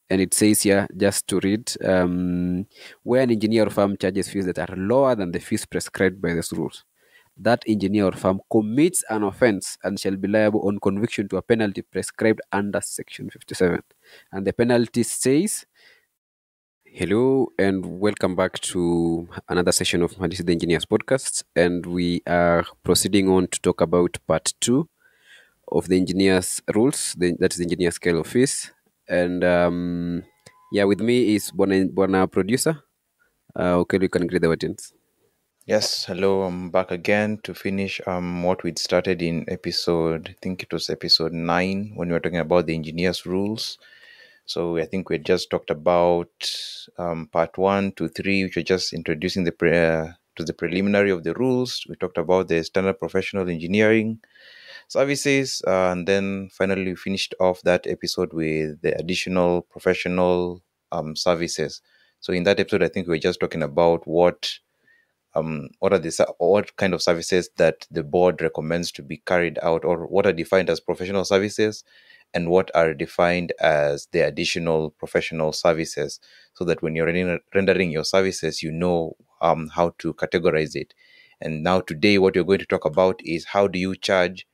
And it says here, just to read, where an engineer or firm charges fees that are lower than the fees prescribed by these rules, that engineer or firm commits an offense and shall be liable on conviction to a penalty prescribed under Section 57. And the penalty says, hello and welcome back to another session of Hadisi the Engineers podcast. And we are proceeding on to talk about part two of the engineers rules, that is the engineer scale of fees. And yeah, with me is Bona producer. Okay, you can greet the audience. Yes, hello. I'm back again to finish what we'd started in episode, I think it was episode 9 when we were talking about the engineer's rules. So I think we just talked about part 1 to 3, which were just introducing to the preliminary of the rules. We talked about the standard professional engineering services, and then finally we finished off that episode with the additional professional services. So in that episode, I think we were just talking about what kind of services that the board recommends to be carried out, or what are defined as professional services and what are defined as the additional professional services, so that when you're rendering your services, you know how to categorize it. And now today what you're going to talk about is how do you charge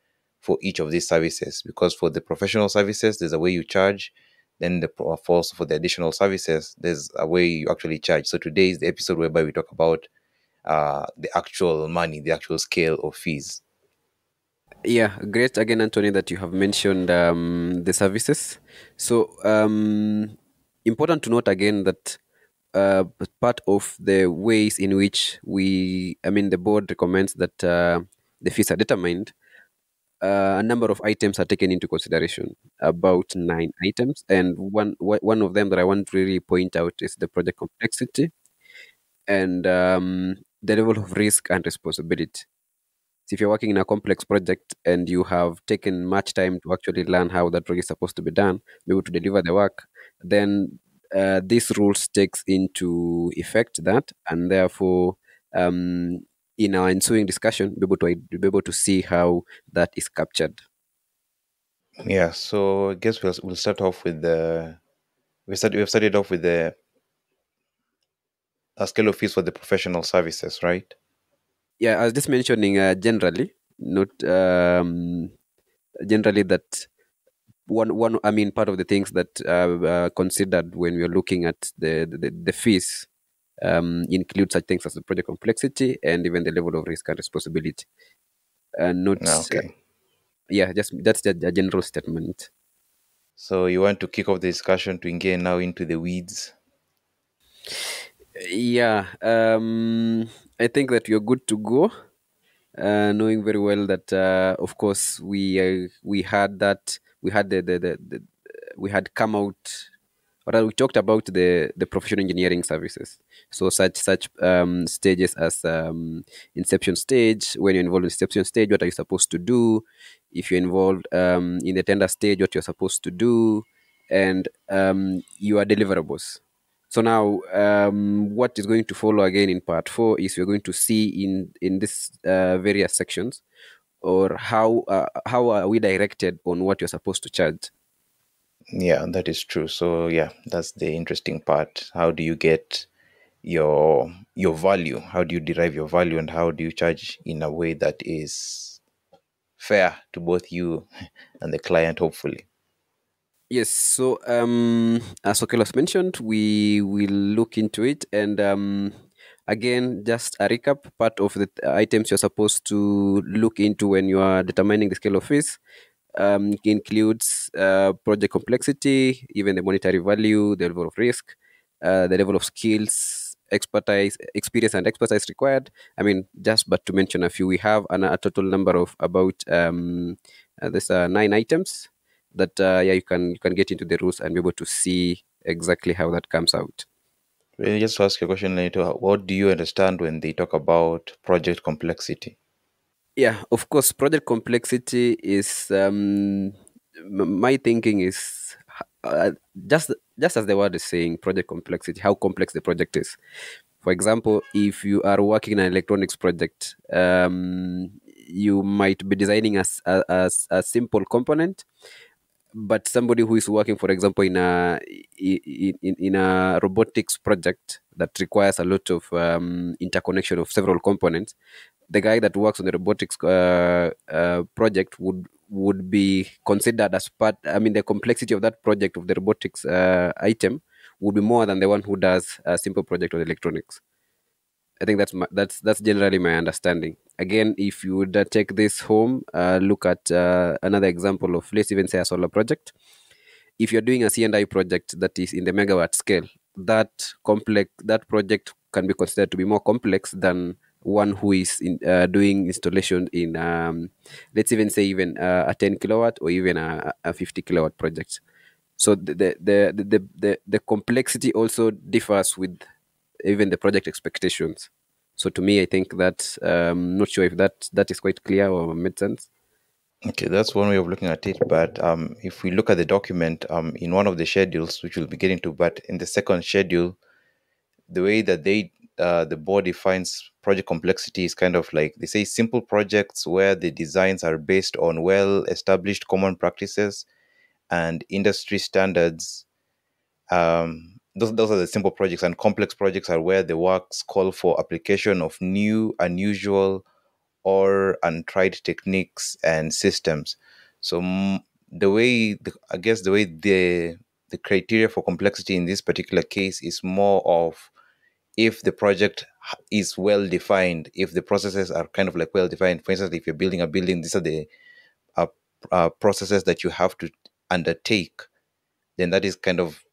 for each of these services, because for the professional services there's a way you charge, then for the additional services there's a way you actually charge. So today is the episode whereby we talk about the actual money, the actual scale of fees. Yeah, great again, Anthony, that you have mentioned the services. So, important to note again that part of the ways in which the board recommends that the fees are determined, a number of items are taken into consideration, about 9 items. And one of them that I want to really point out is the project complexity and the level of risk and responsibility. So if you're working in a complex project and you have taken much time to actually learn how that project is supposed to be done, be able to deliver the work, then these rules takes into effect that, and therefore, in our ensuing discussion, be able to see how that is captured. Yeah, so I guess we'll start off with we've started off with the a scale of fees for the professional services, right? Yeah, I was just mentioning generally, not generally that one part of the things that considered when we're looking at the fees include such things as the project complexity and even the level of risk and responsibility, and not Okay. yeah, just that's a general statement. So you want to kick off the discussion to engage now into the weeds? Yeah, I think that you're good to go, knowing very well that of course we had that we had the we had come out, or we talked about the professional engineering services. So such stages as inception stage. When you're involved in inception stage, what are you supposed to do? If you're involved in the tender stage, what you're supposed to do, and your deliverables. So now, what is going to follow again in part 4 is we're going to see in this various sections, or how are we directed on what you're supposed to charge. Yeah, that is true. So yeah, that's the interesting part. How do you get your value? How do you derive your value, and how do you charge in a way that is fair to both you and the client, hopefully? Yes, so as Okelos mentioned, we will look into it. And again, just a recap, part of the items you're supposed to look into when you are determining the scale of fees includes project complexity, even the monetary value, the level of risk, the level of skills, expertise, experience, and expertise required. Just but to mention a few, we have a total number of about there's 9 items that yeah, you can get into the rules and be able to see exactly how that comes out. Well, just to ask you a question later, what do you understand when they talk about project complexity? Yeah, of course, project complexity is my thinking is just as the word is saying, project complexity, how complex the project is. For example, if you are working in an electronics project, you might be designing a simple component, but somebody who is working, for example, in a robotics project that requires a lot of interconnection of several components, the guy that works on the robotics project would be considered as part. I mean, the complexity of that project of the robotics item would be more than the one who does a simple project on electronics. I think that's generally my understanding. Again, if you would take this home, look at another example of, let's even say, a solar project. If you're doing a C&I project that is in the megawatt scale, that project can be considered to be more complex than one who is doing installation in, let's even say, even a 10 kilowatt or even a 50 kilowatt project. So the complexity also differs with even the project expectations. So to me, I think that not sure if that is quite clear or made sense. Okay, that's one way of looking at it. But if we look at the document, in one of the schedules, which we'll be getting to, but in the second schedule, the way that the board defines project complexity is kind of like they say simple projects where the designs are based on well established common practices and industry standards. Those are the simple projects, and complex projects are where the works call for application of new, unusual, or untried techniques and systems. So I guess the way the criteria for complexity in this particular case is more of if the project is well defined, if the processes are kind of like well defined. For instance, if you're building a building, these are the uh, processes that you have to undertake. Then that is kind of,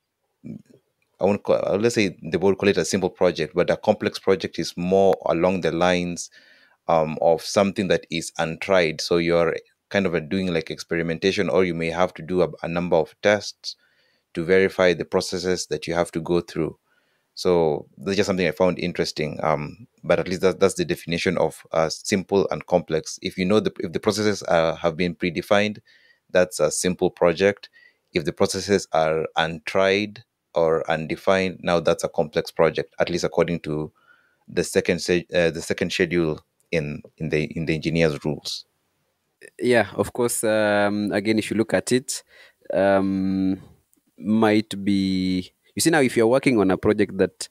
I won't call, let's say they would call it a simple project, but a complex project is more along the lines of something that is untried. So you're kind of doing like experimentation, or you may have to do a number of tests to verify the processes that you have to go through. So that's just something I found interesting. But at least that's the definition of simple and complex. If you know if the processes have been predefined, that's a simple project. If the processes are untried or undefined, now that's a complex project. At least according to the second schedule in the engineer's rules. Yeah, of course. Again, if you look at it, um, might be, you see, now if you're working on a project that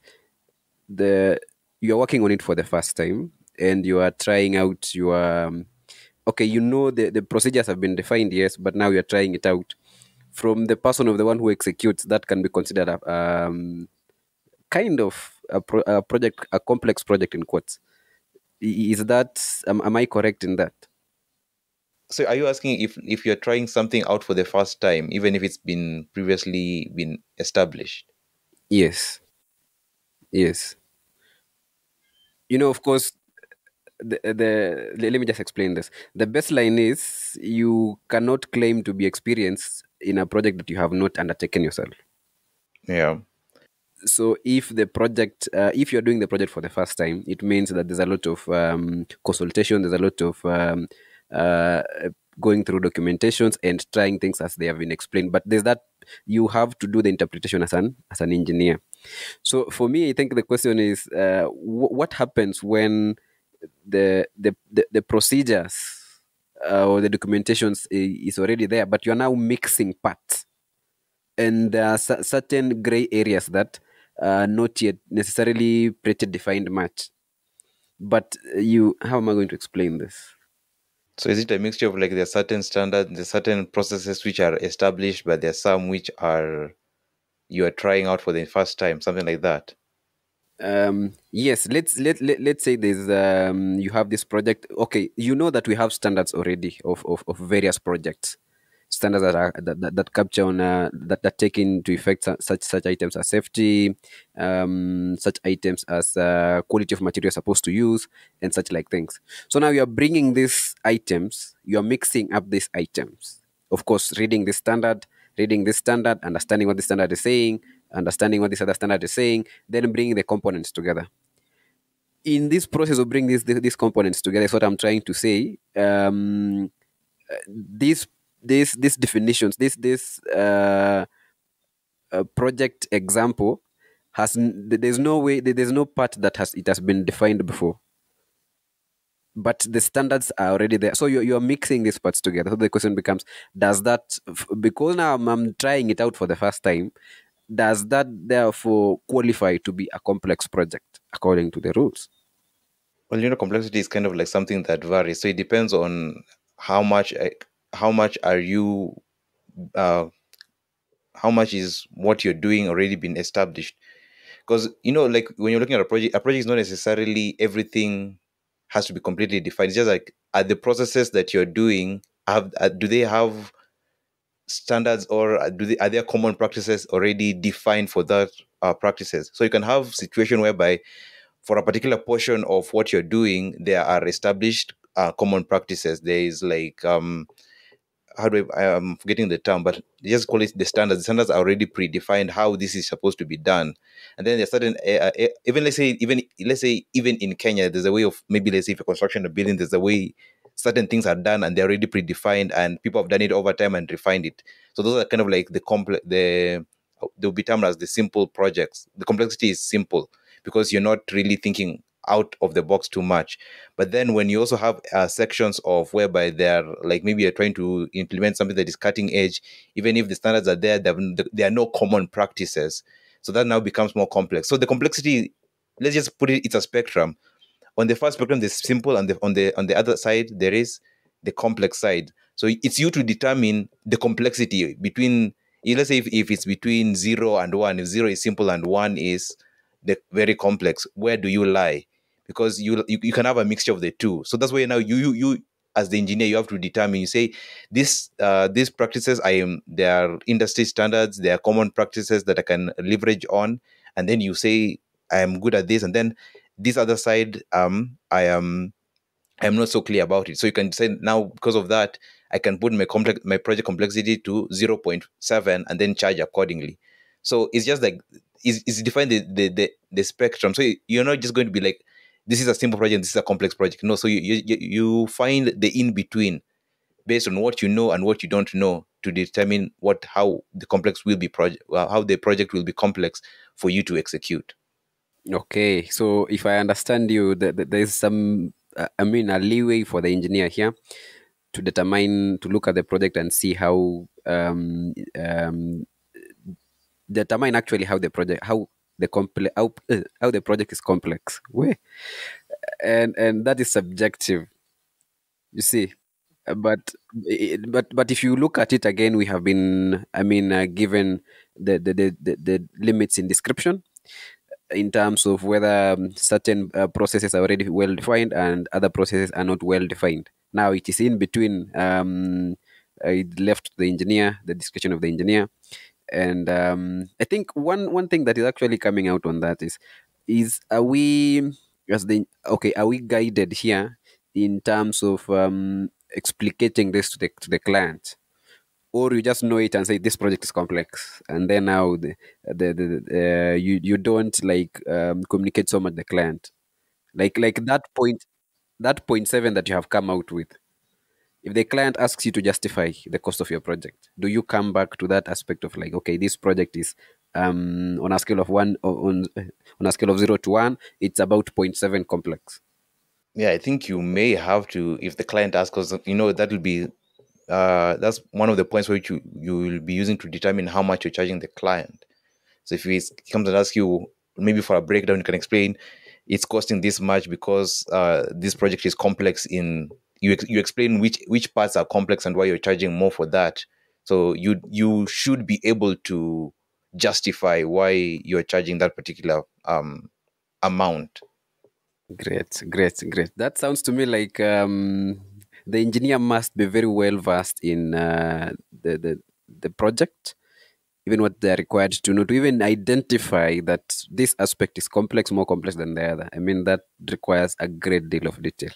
the you're working on it for the first time and you are trying out your okay, you know, the procedures have been defined, yes, but now you're trying it out from the person of the one who executes, that can be considered a kind of a project, a complex project in quotes. Is that, am I correct in that? So are you asking if you're trying something out for the first time, even if it's been previously been established? Yes, yes. You know, of course, let me just explain this. The baseline is you cannot claim to be experienced in a project that you have not undertaken yourself. Yeah. So if the project, if you're doing the project for the first time, it means that there's a lot of consultation, there's a lot of uh, going through documentations and trying things as they have been explained. But there's that, you have to do the interpretation as an engineer. So for me, I think the question is, what happens when the procedures or the documentations is already there, but you're now mixing parts, and there are certain gray areas that are not yet necessarily predefined much. But how am I going to explain this? So is it a mixture of like there are certain standards, there are certain processes which are established, but there are some which are you are trying out for the first time, something like that? Yes, let's say there's you have this project. Okay, you know that we have standards already of various projects, standards that capture on that take into effect such items as safety, such items as quality of material you're supposed to use, and such like things. So now you are bringing these items, you are mixing up these items. Of course, reading this standard, understanding what the standard is saying, understanding what this other standard is saying, then bringing the components together. In this process of bringing these components together, is what I'm trying to say. These these definitions, this project example there's no way, there's no part that has been defined before. but the standards are already there. So you're mixing these parts together. So the question becomes, does that, because now I'm trying it out for the first time, does that therefore qualify to be a complex project according to the rules? Well, complexity is kind of like something that varies. So it depends on how much how much are you uh, how much is what you're doing already been established. Because like when you're looking at a project is not necessarily everything has to be completely defined. It's just like, are the processes that you're doing, do they have standards, or are there common practices already defined for that practices? So you can have situation whereby for a particular portion of what you're doing, there are established common practices. There is like how do I'm forgetting the term, but they just call it the standards. The standards are already predefined how this is supposed to be done, and then there's certain even let's say even in Kenya, there's a way of, maybe let's say if a construction of building, there's a way certain things are done and they're already predefined, and people have done it over time and refined it. So those are kind of like the complex, they'll be termed as the simple projects. The complexity is simple because you're not really thinking out of the box too much. But then when you also have sections of whereby they're like, maybe you're trying to implement something that is cutting edge, even if the standards are there, there are no common practices. So that now becomes more complex. So the complexity, let's just put it, it's a spectrum. On the first spectrum, there's simple, and on the other side, there is the complex side. So it's you to determine the complexity between, let's say if it's between 0 and 1, if 0 is simple and 1 is the very complex, where do you lie? Because you can have a mixture of the two. So that's why now you as the engineer, you have to determine, you say these practices, they are industry standards, they are common practices that I can leverage on, and then you say I am good at this, and then this other side, I'm not so clear about it. So you can say now, because of that, I can put my project complexity to 0.7 and then charge accordingly. So it's just like it's defined the spectrum. So you're not just going to be like, this is a simple project, this is a complex project. No, so you find the in between based on what you know and what you don't know to determine how the complex will be how the project will be complex for you to execute. Okay, so if I understand you, there's some, I mean, a leeway for the engineer here to determine, to look at the project and see determine actually how the project, how the project is complex. And that is subjective, you see. But if you look at it again, we have been, I mean, given the limits in description in terms of whether certain processes are already well defined and other processes are not well defined. Now it is in between. It left to the engineer, the discretion of the engineer, and I think one thing that is actually coming out on that is are we, are we guided here in terms of explicating this to the client, or you just know it and say this project is complex, and then now you don't like communicate so much the client, like that point seven that you have come out with. If the client asks you to justify the cost of your project, do you come back to that aspect of like, okay, this project is on a scale of on a scale of 0 to 1, it's about point 0.7 complex? Yeah, I think you may have to, if the client asks, because that will be that's one of the points where you will be using to determine how much you're charging the client. So if he comes and asks you, maybe for a breakdown, you can explain it's costing this much because this project is complex. You explain which parts are complex and why you're charging more for that. So you should be able to justify why you're charging that particular amount. Great. That sounds to me like the engineer must be very well versed in the project, even what they're required to know to even identify that this aspect is complex, more complex than the other. I mean, that requires a great deal of detail.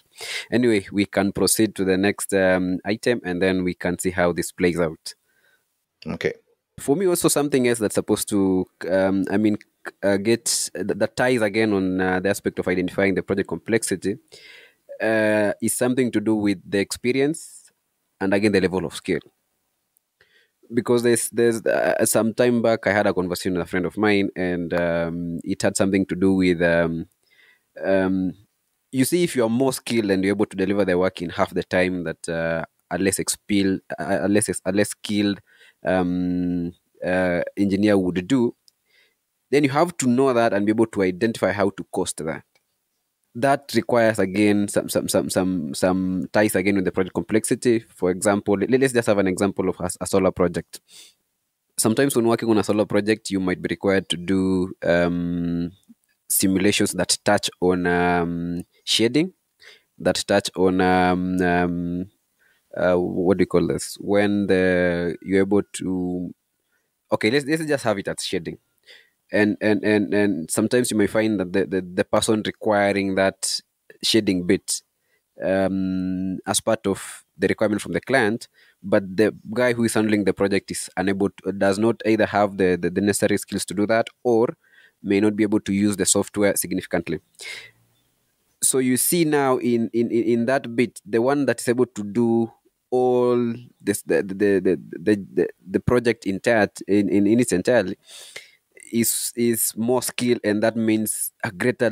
Anyway, we can proceed to the next item and then we can see how this plays out. Okay. For me, also something else that's supposed to, get that ties again on the aspect of identifying the project complexity is something to do with the experience and again the level of skill. Because there's some time back I had a conversation with a friend of mine, and it had something to do with um, you see, if you are more skilled and you're able to deliver the work in half the time that a less skilled um, engineer would do, then you have to know that and be able to identify how to cost that. That requires again some ties again with the project complexity. For example, let's just have an example of a solar project. Sometimes when working on a solar project, you might be required to do simulations that touch on shading, that touch on what do you call this? When you're able to, okay, let's just have it as shading. And sometimes you may find that the person requiring that shading bit as part of the requirement from the client, but the guy who is handling the project is unable to, does not either have the necessary skills to do that, or may not be able to use the software significantly. So you see now in that bit, the one that is able to do all this the project in its entirety is more skill, and that means a greater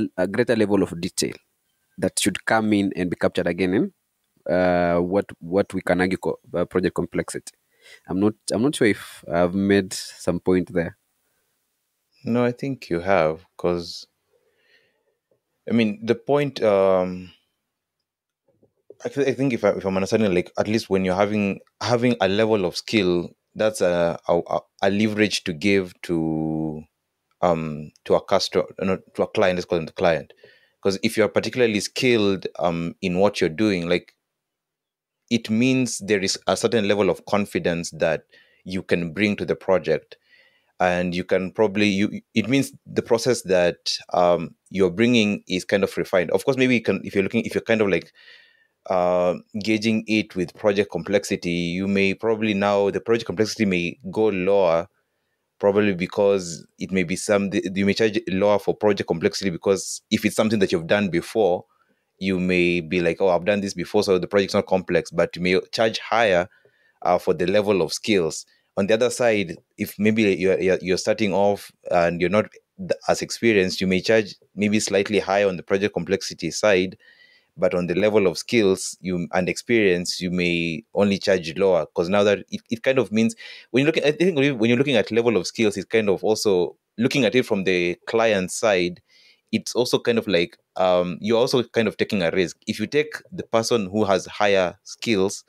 level of detail that should come in and be captured again in what we can argue project complexity. I'm not sure if I've made some point there. No, I think you have, because I mean the point. I think if I'm understanding, like at least when you're having a level of skill, that's a leverage to give to a customer, no, to a client. Let's call them the client, because if you're particularly skilled in what you're doing, like it means there is a certain level of confidence that you can bring to the project, and you can probably you it means the process that you're bringing is kind of refined. Of course, maybe you can, if you're kind of like gauging it with project complexity, you may probably now the project complexity may go lower, probably because it may be you may charge lower for project complexity, because if it's something that you've done before, you may be like, oh, I've done this before, so the project's not complex, but you may charge higher for the level of skills. On the other side, if maybe you're starting off and you're not as experienced, you may charge maybe slightly higher on the project complexity side, but on the level of skills you and experience, you may only charge lower, because now that it kind of means, when you look at, I think when you're looking at level of skills, it's kind of also looking at it from the client side. It's also kind of like you're also kind of taking a risk. If you take the person who has higher skills,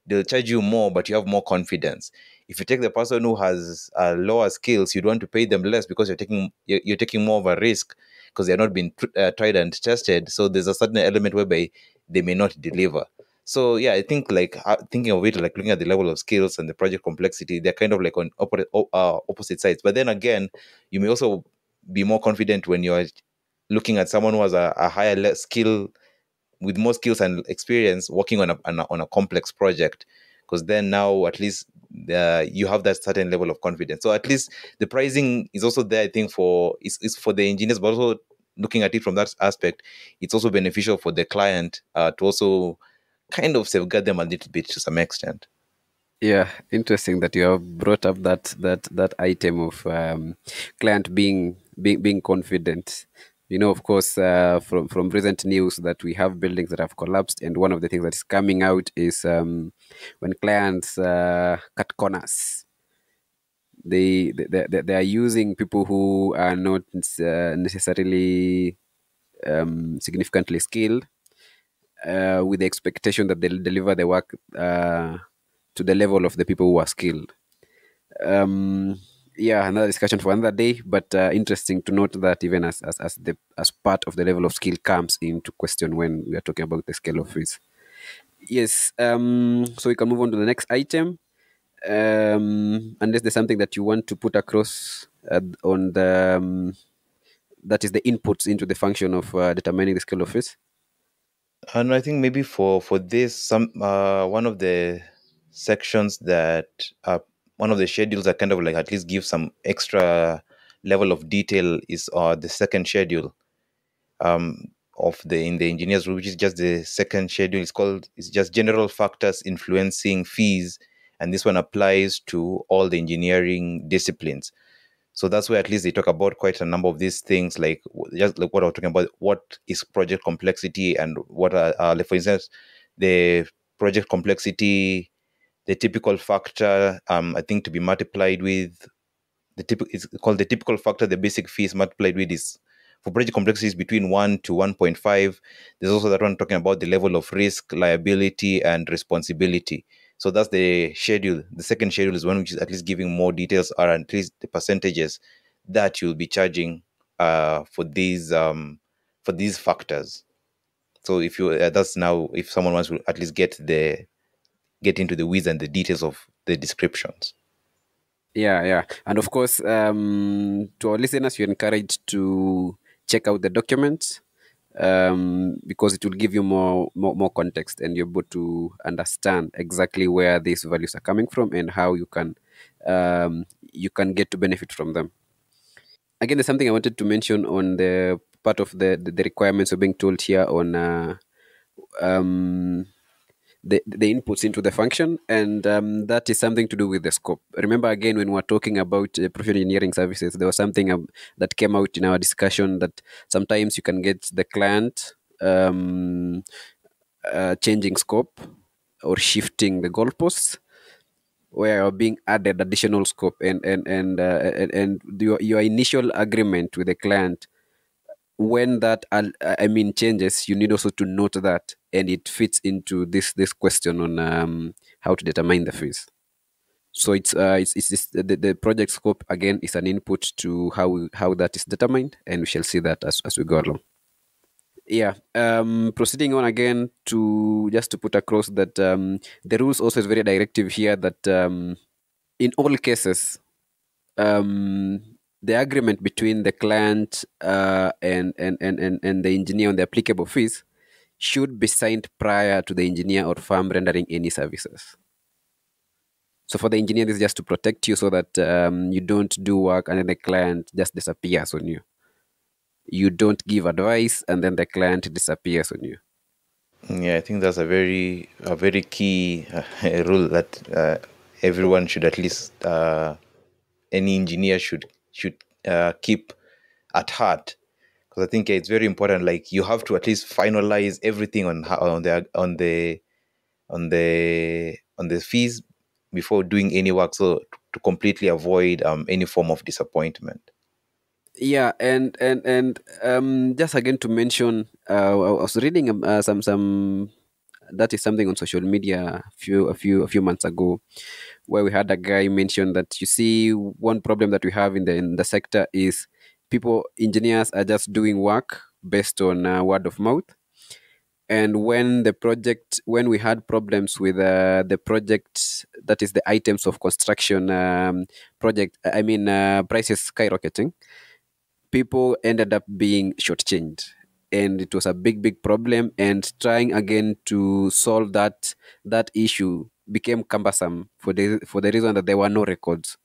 they'll charge you more, but you have more confidence. If you take the person who has lower skills, you'd want to pay them less, because you're taking more of a risk, because they're not being tried and tested. So there's a certain element whereby they may not deliver. So yeah, I think like thinking of it, like looking at the level of skills and the project complexity, they're kind of like on opposite sides. But then again, you may also be more confident when you're looking at someone who has a higher skill, with more skills and experience, working on a complex project, because then now at least you have that certain level of confidence. So at least the pricing is also there, I think, is for the engineers, but also looking at it from that aspect, it's also beneficial for the client to also kind of safeguard them a little bit to some extent. Yeah, interesting that you have brought up that item of client being confident. Of course, from recent news that we have buildings that have collapsed, and one of the things that is coming out is when clients cut corners. They are using people who are not necessarily significantly skilled, with the expectation that they'll deliver the work to the level of the people who are skilled. Um, yeah, another discussion for another day. But interesting to note that even as part of the level of skill comes into question when we are talking about the scale of fees. Yes. So we can move on to the next item. Unless there's something that you want to put across on the that is the inputs into the function of determining the scale of fees. And I think maybe for this, some one of the sections that one of the schedules that kind of like at least give some extra level of detail is the second schedule of the in the engineers group, which is just the second schedule. It's just general factors influencing fees, and this one applies to all the engineering disciplines. So that's where at least they talk about quite a number of these things, like just like what I was talking about. What is project complexity, and what are, like for instance, the project complexity, the typical factor, I think to be multiplied with it's called the typical factor. The basic fee is multiplied with is for project complexities between 1 to 1.5. There's also that one talking about the level of risk, liability, and responsibility. So that's the schedule. The second schedule is one which is at least giving more details, or at least the percentages that you'll be charging for these factors. So if you that's now if someone wants to at least get into the weeds and the details of the descriptions. Yeah, yeah. And of course, to our listeners, you're encouraged to check out the documents, because it will give you more context, and you're able to understand exactly where these values are coming from and how you can get to benefit from them. Again, there's something I wanted to mention on the part of the requirements we're being told here on um, the inputs into the function, and that is something to do with the scope. Remember, again, when we're talking about professional engineering services, there was something that came out in our discussion, that sometimes you can get the client changing scope or shifting the goalposts, where you're being added additional scope, and your initial agreement with the client, when that changes, you need also to note that, and it fits into this question on how to determine the fees. So it's just the project scope again is an input to how that is determined, and we shall see that as we go along. Yeah. Proceeding on again, to just to put across that the rules also is very directive here, that in all cases, um, the agreement between the client and the engineer on the applicable fees should be signed prior to the engineer or firm rendering any services. So for the engineer, this is just to protect you, so that you don't do work and then the client just disappears on you. You don't give advice and then the client disappears on you. Yeah, I think that's a very key rule that everyone should at least any engineer should keep at heart, because I think it's very important. Like you have to at least finalize everything on the fees before doing any work, so to completely avoid any form of disappointment. Yeah, and just again to mention, I was reading some that is something on social media a few months ago, where we had a guy mention that, you see, one problem that we have in the sector is people engineers are just doing work based on word of mouth. And when we had problems with the project, that is the items of construction project, prices skyrocketing, people ended up being shortchanged, and it was a big problem, and trying again to solve that issue became cumbersome, for the reason that there were no records.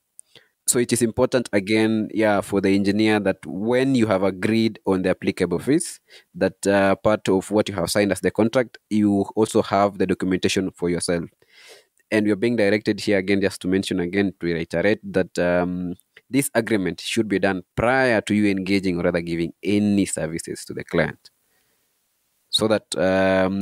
So it is important again, yeah, for the engineer, that when you have agreed on the applicable fees, that part of what you have signed as the contract, you also have the documentation for yourself. And we're being directed here again, just to mention again, to reiterate that this agreement should be done prior to you engaging, or rather giving any services to the client, so that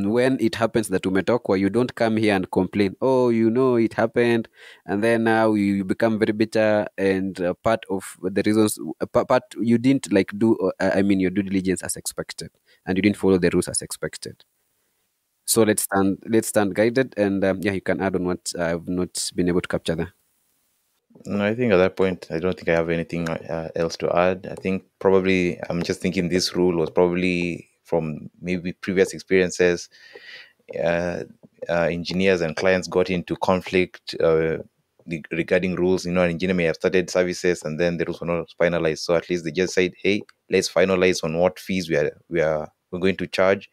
when it happens that umetokwa, you don't come here and complain, oh, it happened, and then now you become very bitter, and part of the reasons, part you didn't like do your due diligence as expected, and you didn't follow the rules as expected. So let's stand guided, and yeah, you can add on what I've not been able to capture there. No, I think at that point, I don't think I have anything else to add. I think probably I'm just thinking this rule was probably from maybe previous experiences. Uh, Engineers and clients got into conflict regarding rules. An engineer may have started services and then the rules were not finalized. So at least they just said, "Hey, let's finalize on what fees we're going to charge,"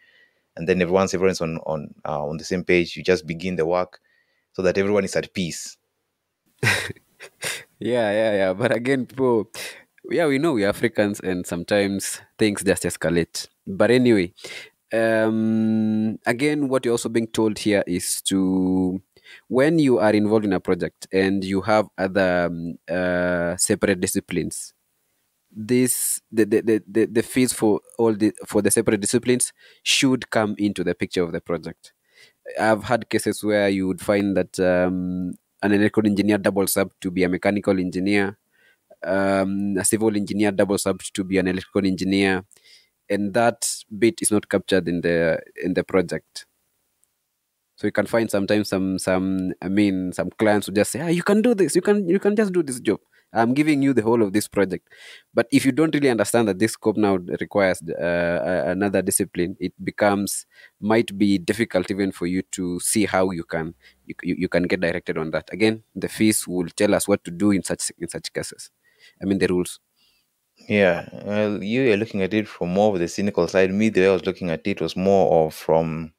and then everyone's on the same page. You just begin the work so that everyone is at peace. Yeah. But again, people, yeah, we know we're Africans, and sometimes things just escalate. But anyway, again, what you're also being told here is to When you are involved in a project and you have other separate disciplines, this the fees for the separate disciplines should come into the picture of the project. I've had cases where you would find that an electrical engineer doubles up to be a mechanical engineer, a civil engineer doubles up to be an electrical engineer, and that bit is not captured in the project. So you can find sometimes some clients who just say, you can do this, you can just do this job. I'm giving you the whole of this project. But if you don't really understand that this scope now requires another discipline, it becomes might be difficult even for you to see how you can get directed on that. Again, the fees will tell us what to do in such cases. I mean the rules. Yeah, well, you are looking at it from more of the cynical side. Me, the way I was looking at it was more of from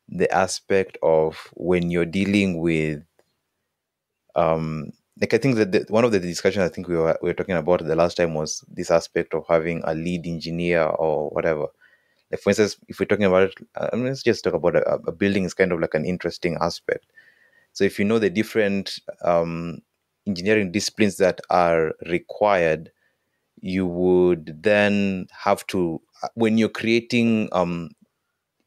the aspect of when you're dealing with like I think that one of the discussions I think we were talking about the last time was this aspect of having a lead engineer or whatever. Like for instance, if we're talking about it, let's just talk about a building is kind of like an interesting aspect. So if you know the different engineering disciplines that are required, you would then have to when you're creating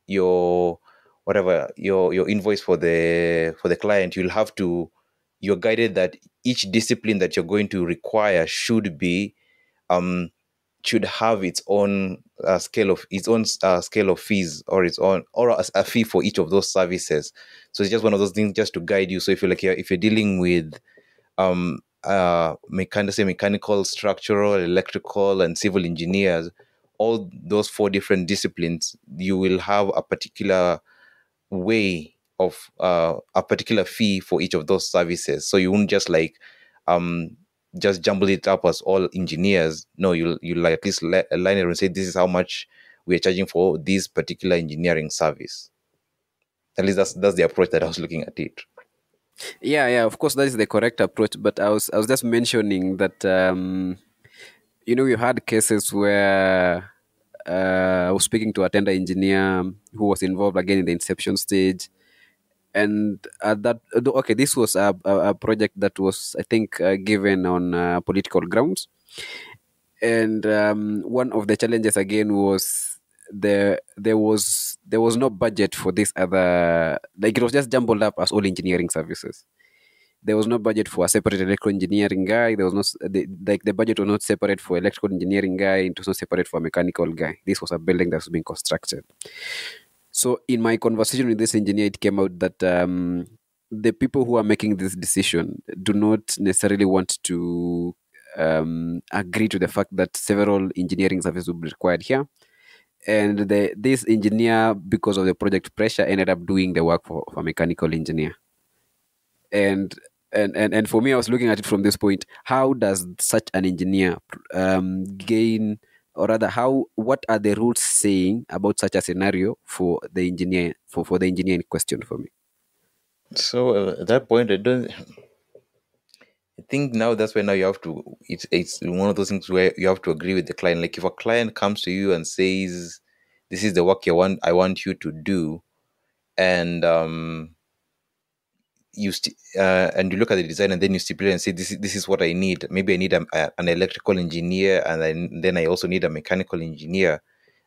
your whatever your invoice for the client, you're guided that each discipline that you're going to require um should have its own scale of fees, or its own or a fee for each of those services. So it's just one of those things just to guide you. So if you're dealing with mechanical, structural, electrical, and civil engineers, all those four different disciplines, you will have a particular way of a particular fee for each of those services. So you won't just jumble it up as all engineers. No, you'll like at least line it and say this is how much we're charging for this particular engineering service. At least that's the approach that I was looking at it. Yeah, of course that is the correct approach. But I was just mentioning that you had cases where I was speaking to a tender engineer who was involved again in the inception stage, and okay, this was a project that was, I think, given on political grounds, and one of the challenges again was there was no budget for this other, like it was just jumbled up as all engineering services. There was no budget for a separate electrical engineering guy. There was no the budget was not separate for electrical engineering guy. It was not separate for a mechanical guy. This was a building that was being constructed. So in my conversation with this engineer, it came out that the people who are making this decision do not necessarily want to agree to the fact that several engineering services will be required here. And this engineer, because of the project pressure, ended up doing the work for a mechanical engineer. And and for me, I was looking at it from this point: how does such an engineer gain, or rather, what are the rules saying about such a scenario for the engineer, for the engineer in question? For me, So at that point, I think now that's where now you have to. It's one of those things where you have to agree with the client. Like if a client comes to you and says, "This is the work I want you to do," and and you look at the design and then you stipulate and say, "This is what I need. Maybe I need an electrical engineer, and then I also need a mechanical engineer,"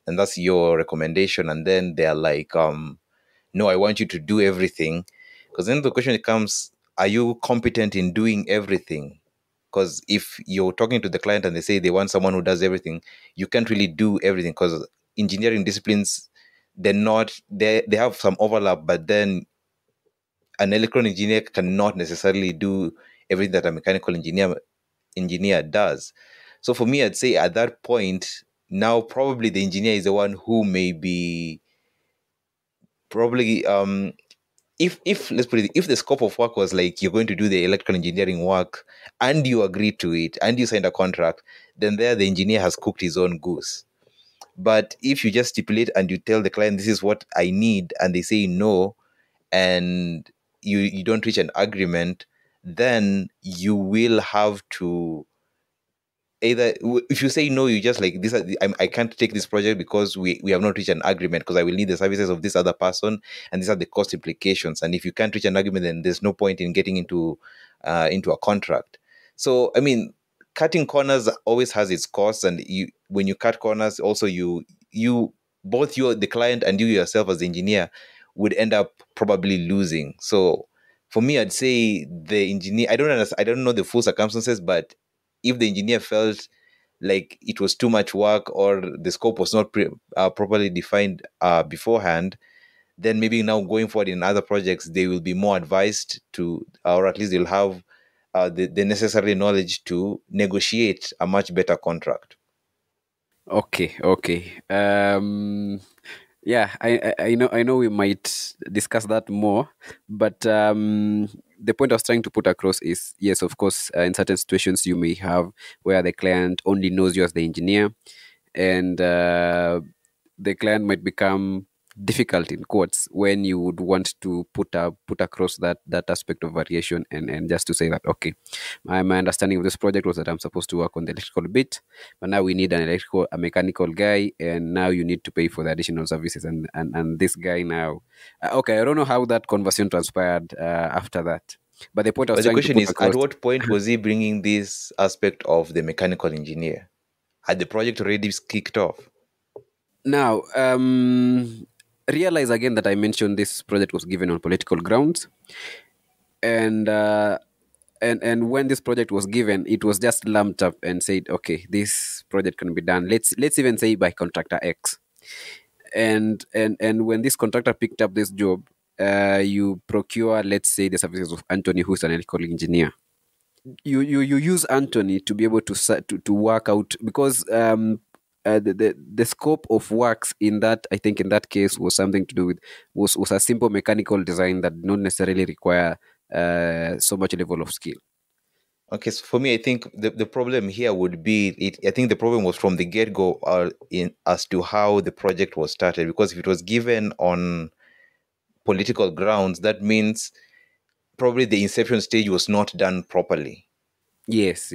and that's your recommendation. And then they're like, "No, I want you to do everything," because then the question becomes, are you competent in doing everything? Because if you're talking to the client and they say they want someone who does everything, you can't really do everything, because engineering disciplines, they have some overlap, but then an electrical engineer cannot necessarily do everything that a mechanical engineer does. So for me, I'd say at that point, now probably the engineer is the one who may be probably if let's put it, if the scope of work was like you're going to do the electrical engineering work and you agreed to it and you signed a contract, then there the engineer has cooked his own goose. But if you just stipulate and you tell the client this is what I need and they say no, and you don't reach an agreement, then you will have to either if you say no, you just like this. I can't take this project because we have not reached an agreement because I will need the services of this other person, and these are the cost implications. And if you can't reach an agreement, then there's no point in getting into a contract. So I mean, cutting corners always has its costs, and when you cut corners, also you both you the client and you yourself as the engineer would end up probably losing. So for me, I'd say the engineer. I don't know the full circumstances, but if the engineer felt like it was too much work or the scope was not properly defined beforehand, then maybe now going forward in other projects, they will be more advised to, or at least they'll have the necessary knowledge to negotiate a much better contract. Okay, okay. Yeah, I know we might discuss that more, but the point I was trying to put across is yes, of course, in certain situations you may have where the client only knows you as the engineer, and the client might become difficult in quotes when you would want to put across that aspect of variation, and just to say that okay, my understanding of this project was that I'm supposed to work on the electrical bit, but now we need a mechanical guy, and now you need to pay for the additional services, and this guy now, okay, I don't know how that conversation transpired after that, but the point I was But the trying to question put is, at across. what point was he bringing this aspect of the mechanical engineer? Had the project already kicked off? Now, realize again that I mentioned this project was given on political grounds, and and when this project was given, it was just lumped up and said, okay, this project can be done. Let's even say by contractor X, and when this contractor picked up this job, you procure, let's say, the services of Anthony, who's an electrical engineer. You use Anthony to be able to work out, because the scope of works in that, I think in that case, was something to do with, was a simple mechanical design that did not necessarily require so much level of skill. Okay, so for me, I think the problem here would be I think the problem was from the get go, in as to how the project was started. Because if it was given on political grounds, that means probably the inception stage was not done properly. Yes,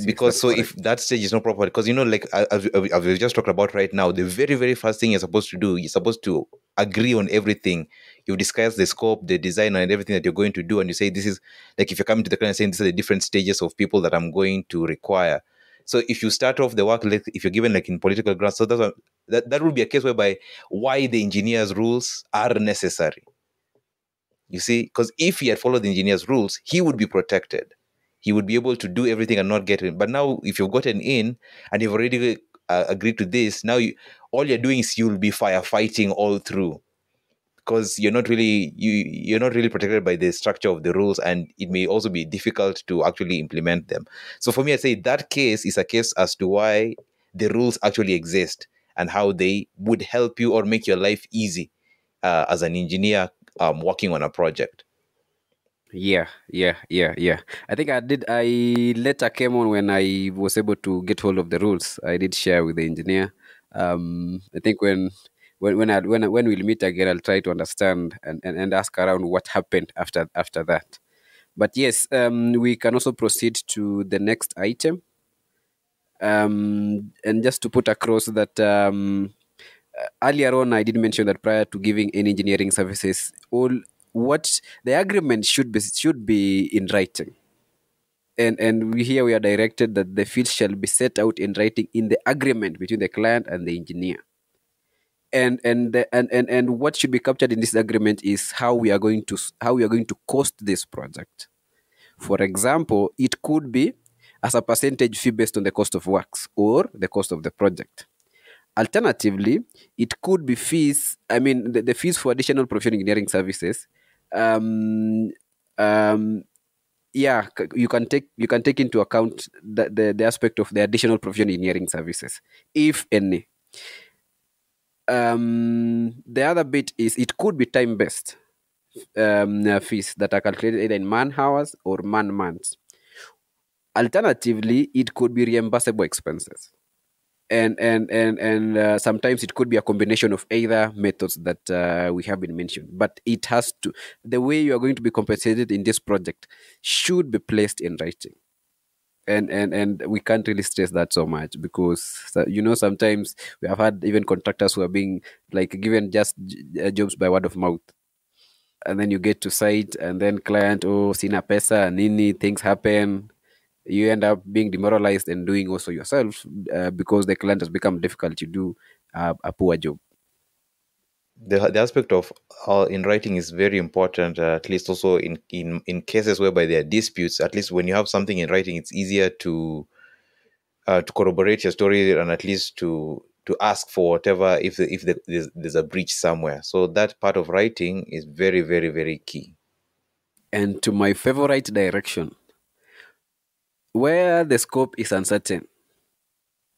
Because that's so if correct. that stage is not proper, because like as we just talked about right now, the very first thing you're supposed to do, you're supposed to agree on everything. You discuss the scope, the design, and everything that you're going to do, and you say this is, like, if you're coming to the client saying these are the different stages of people that I'm going to require. So if you start off the work, like if you're given like in political grounds, so that would be a case whereby why the engineer's rules are necessary. You see, because if he had followed the engineer's rules, he would be protected. He would be able to do everything and not get in. But now, if you've gotten in and you've already agreed to this, now all you're doing is you'll be firefighting all through, because you're not really protected by the structure of the rules, and it may also be difficult to actually implement them. So for me, I say that case is a case as to why the rules actually exist and how they would help you or make your life easy as an engineer working on a project. Yeah. I think I later came on when I was able to get hold of the rules. I did share with the engineer. I think when we'll meet again, I'll try to understand and ask around what happened after that. But yes, we can also proceed to the next item. And just to put across that, earlier on, I did mention that prior to giving any engineering services, all what the agreement should be in writing. And here we are directed that the field shall be set out in writing in the agreement between the client and the engineer. And what should be captured in this agreement is how we are going to cost this project. For example, it could be as a percentage fee based on the cost of works or the cost of the project. Alternatively, it could be fees. I mean, the fees for additional professional engineering services. Um, um, yeah, you can take into account the aspect of the additional professional engineering services, if any. The other bit is it could be time based fees that are calculated either in man hours or man months. Alternatively, it could be reimbursable expenses, and sometimes it could be a combination of either methods that we have been mentioned. But it has to, the way you are going to be compensated in this project should be placed in writing. And we can't really stress that so much, because sometimes we have had even contractors who are being like given just jobs by word of mouth, and then you get to site and then client, oh, sina pesa nini, things happen, you end up being demoralized and doing also yourself, because the client has become difficult to do a poor job. The aspect of in writing is very important, at least also in cases whereby there are disputes. At least when you have something in writing, it's easier to corroborate your story, and at least to ask for whatever if there's a breach somewhere. So that part of writing is very, very, very key. And to my favorite direction, where the scope is uncertain,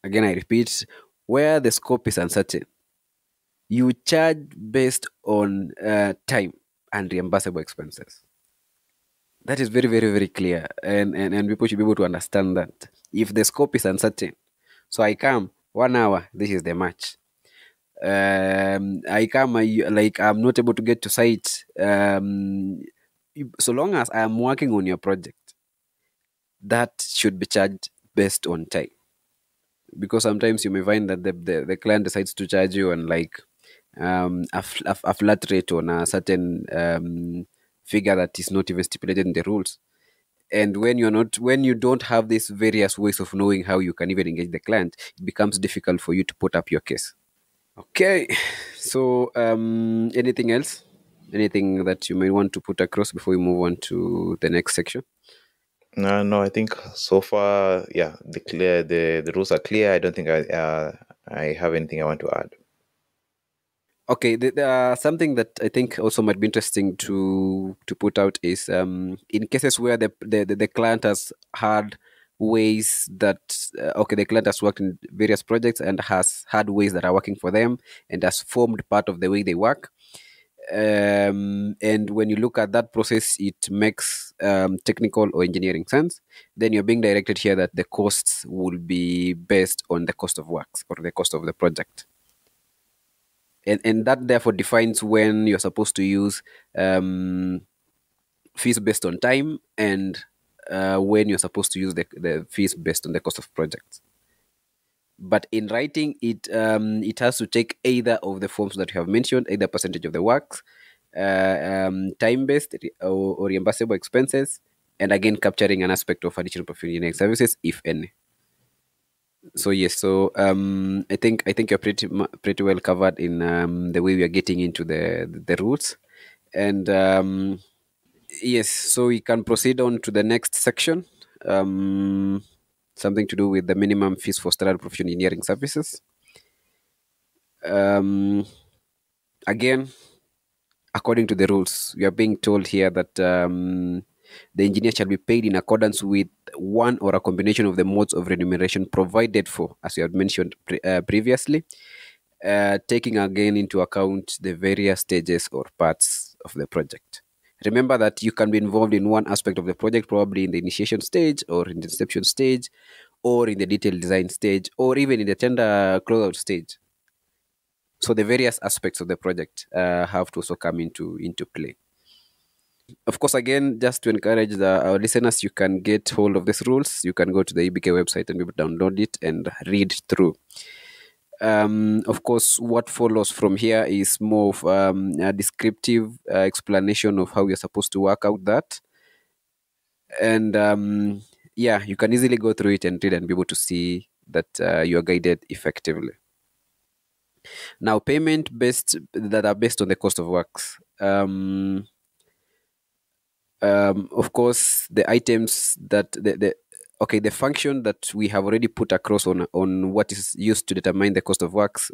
again I repeat, where the scope is uncertain, you charge based on time and reimbursable expenses. That is very, very, very clear. And people should be able to understand that. If the scope is uncertain, so I come 1 hour, this is the match. I come, like I'm not able to get to site. So long as I am working on your project, that should be charged based on time. Because sometimes you may find that the client decides to charge you on like a flat rate on a certain figure that is not even stipulated in the rules. And when you don't have these various ways of knowing how you can even engage the client, it becomes difficult for you to put up your case. Okay, so anything else, anything that you may want to put across before we move on to the next section? No, I think so far, yeah, the rules are clear. I don't think I have anything I want to add. Okay, something that I think also might be interesting to put out is in cases where the client has had ways that okay, the client has worked in various projects and has had ways that are working for them and has formed part of the way they work. And when you look at that process, it makes technical or engineering sense. Then you're being directed here that the costs will be based on the cost of works or the cost of the project, and that therefore defines when you're supposed to use fees based on time, and when you're supposed to use the fees based on the cost of projects. But in writing, it has to take either of the forms that you have mentioned, either percentage of the works, time based or reimbursable expenses, and again capturing an aspect of additional profit engineering services, if any. So yes, so I think you're pretty well covered in the way we are getting into the rules, and yes, so we can proceed on to the next section. Um, Something to do with the minimum fees for standard professional engineering services. Um, Again, according to the rules, we are being told here that the engineer shall be paid in accordance with one or a combination of the modes of remuneration provided for, as we had mentioned previously, taking again into account the various stages or parts of the project. Remember that you can be involved in one aspect of the project, probably in the initiation stage or in the inception stage or in the detailed design stage or even in the tender closeout stage. So the various aspects of the project have to also come into play. Of course, again, just to encourage our listeners, you can get hold of these rules. You can go to the EBK website and be able to download it and read through. Of course, what follows from here is more of a descriptive explanation of how you're supposed to work out that. And yeah, you can easily go through it and read and be able to see that you are guided effectively. Now, payment based that are based on the cost of works. Of course, the items that the function that we have already put across on what is used to determine the cost of works,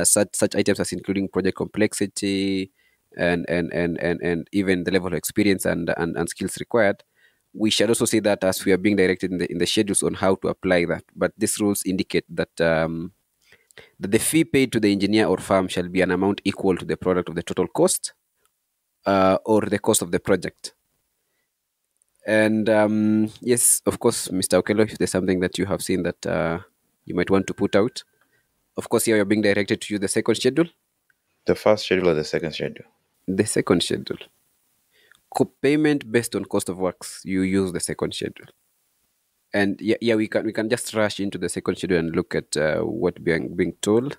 such items as including project complexity and even the level of experience and skills required. We shall also see that as we are being directed in the schedules on how to apply that. But these rules indicate that the fee paid to the engineer or firm shall be an amount equal to the product of the total cost or the cost of the project. And yes, of course, Mr. Okello, if there's something that you have seen that you might want to put out, of course, here you're being directed to use the second schedule. The first schedule or the second schedule? The second schedule. Payment based on cost of works, you use the second schedule. And yeah, we can just rush into the second schedule and look at what being told.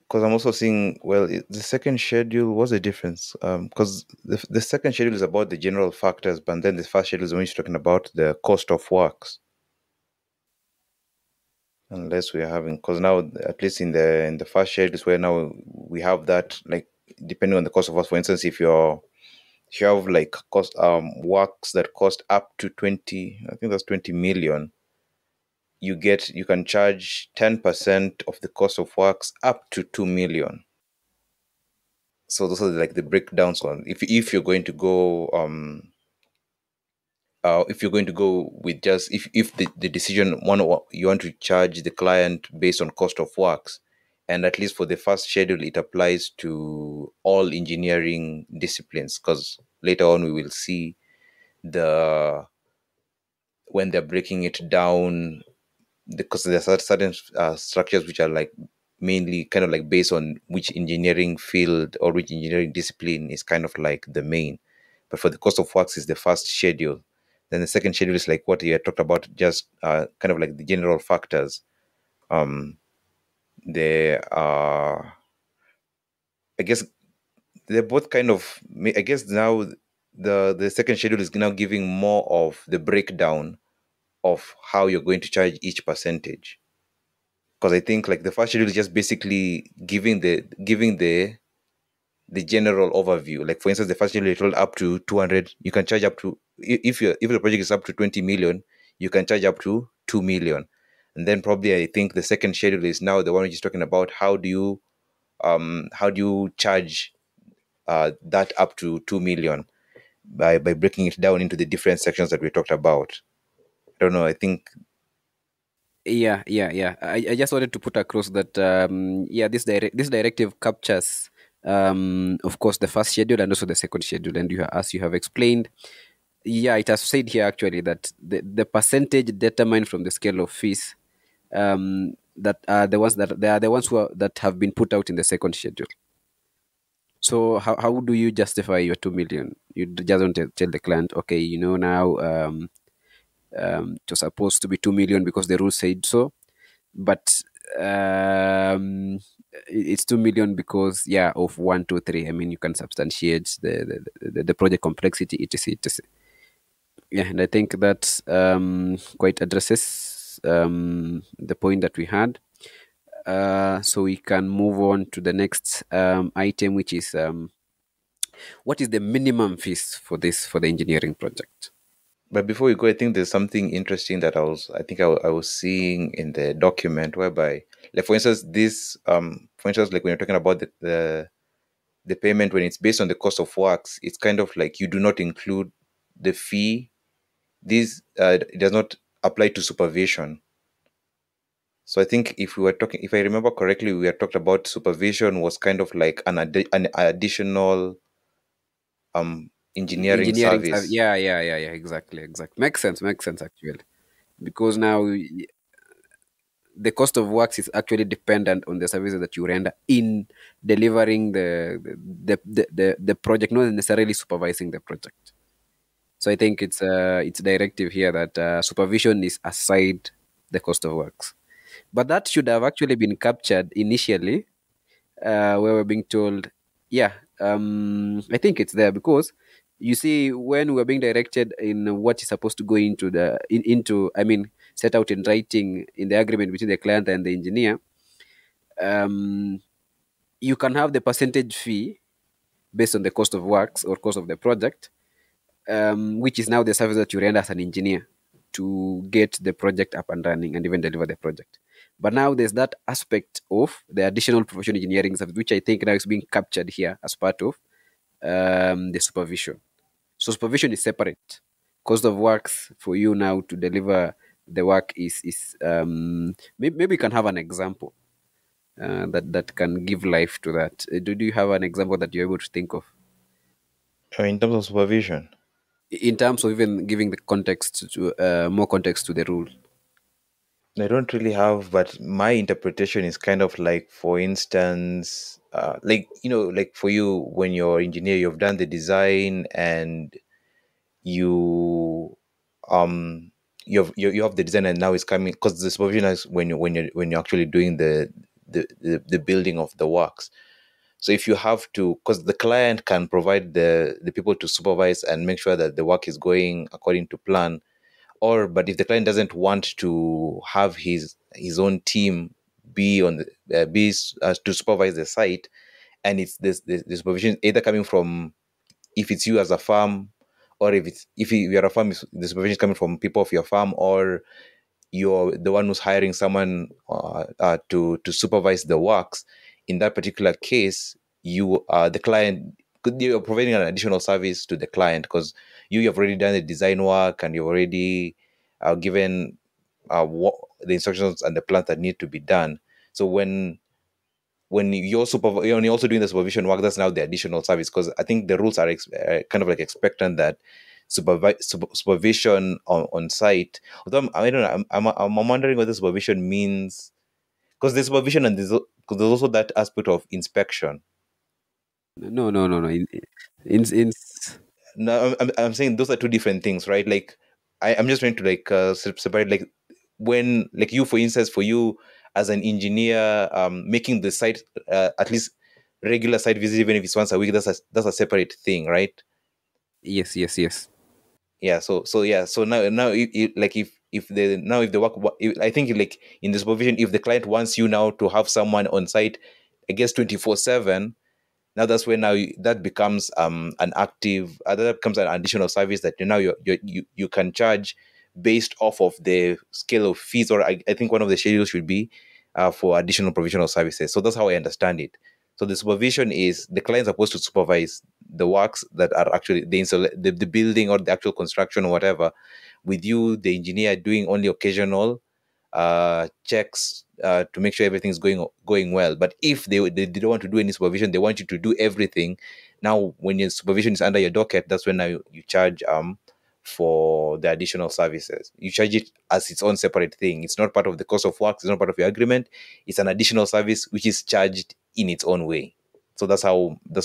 Because I'm also seeing, well, the second schedule was a difference. Because the second schedule is about the general factors, but then the first schedule is when you're talking about the cost of works. Unless we are having, because now at least in the first schedule is where now we have that, like, depending on the cost of works. For instance, if you have like cost works that cost up to 20, I think that's 20 million, you can charge 10% of the cost of works up to 2 million. So those are like the breakdowns on if you're going to go if you're going to go with just if the decision one you want to charge the client based on cost of works, and at least for the first schedule it applies to all engineering disciplines, because later on we will see the when they're breaking it down, because there are certain structures which are like mainly kind of like based on which engineering field or which engineering discipline is kind of like the main. But for the cost of works is the first schedule. Then the second schedule is like what you had talked about, just kind of like the general factors. Um, they are, I guess, they're both kind of. I guess now the second schedule is now giving more of the breakdown of how you're going to charge each percentage, because I think like the first schedule is just basically giving the general overview. Like for instance, the first schedule is told up to 200. You can charge up to if the project is up to 20 million, you can charge up to 2 million. And then probably I think the second schedule is now the one which is talking about how do you charge that up to 2 million by breaking it down into the different sections that we talked about. I don't know. I think Yeah. I just wanted to put across that yeah, this directive captures of course the first schedule and also the second schedule, and as you have explained, yeah, it has said here actually that the percentage determined from the scale of fees that are the ones that they are the ones that have been put out in the second schedule. So how do you justify your 2 million? You just don't tell the client, okay, now it was supposed to be 2 million because the rule said so, but it's 2 million because yeah of 1 2 3. I mean, you can substantiate the project complexity, etc, etc. Yeah, and I think that quite addresses the point that we had. So we can move on to the next item, which is what is the minimum fees for the engineering project? But before we go, I think there's something interesting that I was seeing in the document, whereby, like for instance, like when you're talking about the payment when it's based on the cost of works, it's kind of like you do not include the fee. This it does not apply to supervision. So I think if I remember correctly, we had talked about supervision was kind of like an additional engineering service. Yeah, exactly, makes sense actually, because now the cost of works is actually dependent on the services that you render in delivering the project, not necessarily supervising the project. So I think it's directive here that supervision is aside the cost of works, but that should have actually been captured initially, where we're being told, yeah, I think it's there because you see when we're being directed in what is supposed to go into, I mean, set out in writing in the agreement between the client and the engineer. um, you can have the percentage fee based on the cost of works or cost of the project, which is now the service that you render as an engineer to get the project up and running and even deliver the project. But now there's that aspect of the additional professional engineering service, which I think now is being captured here as part of the supervision. So supervision is separate. Cost of works for you now to deliver the work is maybe you can have an example that can give life to that. Do you have an example that you're able to think of? In terms of supervision, In terms of even giving the context to more context to the rule. I don't really have, but my interpretation is kind of like, for instance, like like for you when you're engineer, you've done the design and you you have the design, and now it's coming because the supervision is when you're actually doing the building of the works. So if you have to, because the client can provide the people to supervise and make sure that the work is going according to plan, or but if the client doesn't want to have his own team be on the to supervise the site, and it's the supervision either coming from, if it's you as a farm, or if you're a farm, the supervision is coming from people of your farm, or you're the one who's hiring someone to supervise the works. In that particular case, you are the client. You're providing an additional service to the client because you have already done the design work, and you've already given what the instructions and the plans that need to be done. So when when you're also doing the supervision work, that's now the additional service, because I think the rules are kind of like expectant that supervision on site. Although I don't know, I'm wondering what the supervision means, because there's supervision and because there's also that aspect of inspection. No. In No, I'm saying those are two different things, right? Like I'm just trying to like separate, like when, like you, for instance, for you as an engineer, making the site at least regular site visit, even if it's once a week, that's a separate thing, right? yes. Yeah. So yeah. So now like if the now if the work I think like in the supervision, if the client wants you now to have someone on site, I guess 24/7. Now that's where that becomes an active that becomes an additional service that you can charge based off of the scale of fees, or I think one of the schedules should be for additional provisional services. So that's how I understand it. So the supervision is the client supposed to supervise the works that are actually the building or the actual construction or whatever, with you, the engineer, doing only occasional checks to make sure everything's going well. But if they don't want to do any supervision, they want you to do everything. Now, when your supervision is under your docket, that's when now you charge for the additional services. You charge it as its own separate thing. It's not part of the cost of work. It's not part of your agreement. It's an additional service which is charged in its own way. So that's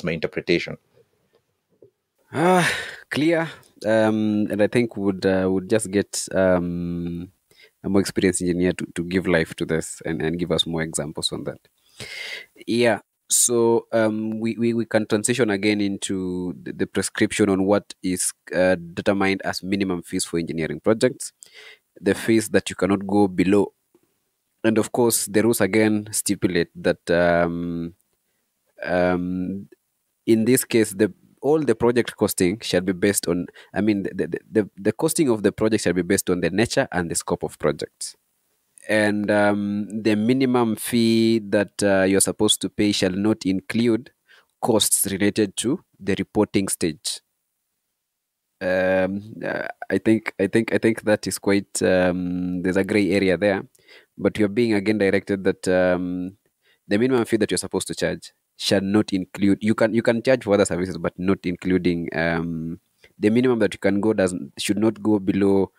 my interpretation. Ah, clear. And I think would just get a more experienced engineer to give life to this and give us more examples on that. Yeah. So we can transition again into the prescription on what is determined as minimum fees for engineering projects, the fees that you cannot go below. And of course, the rules again stipulate that in this case, all the project costing shall be based on, I mean, the costing of the project shall be based on the nature and the scope of projects. And the minimum fee that you're supposed to pay shall not include costs related to the reporting stage. I think that is quite there's a gray area there, but you're being again directed that the minimum fee that you're supposed to charge shall not include. You can charge for other services, but not including the minimum that you can go doesn't should not go below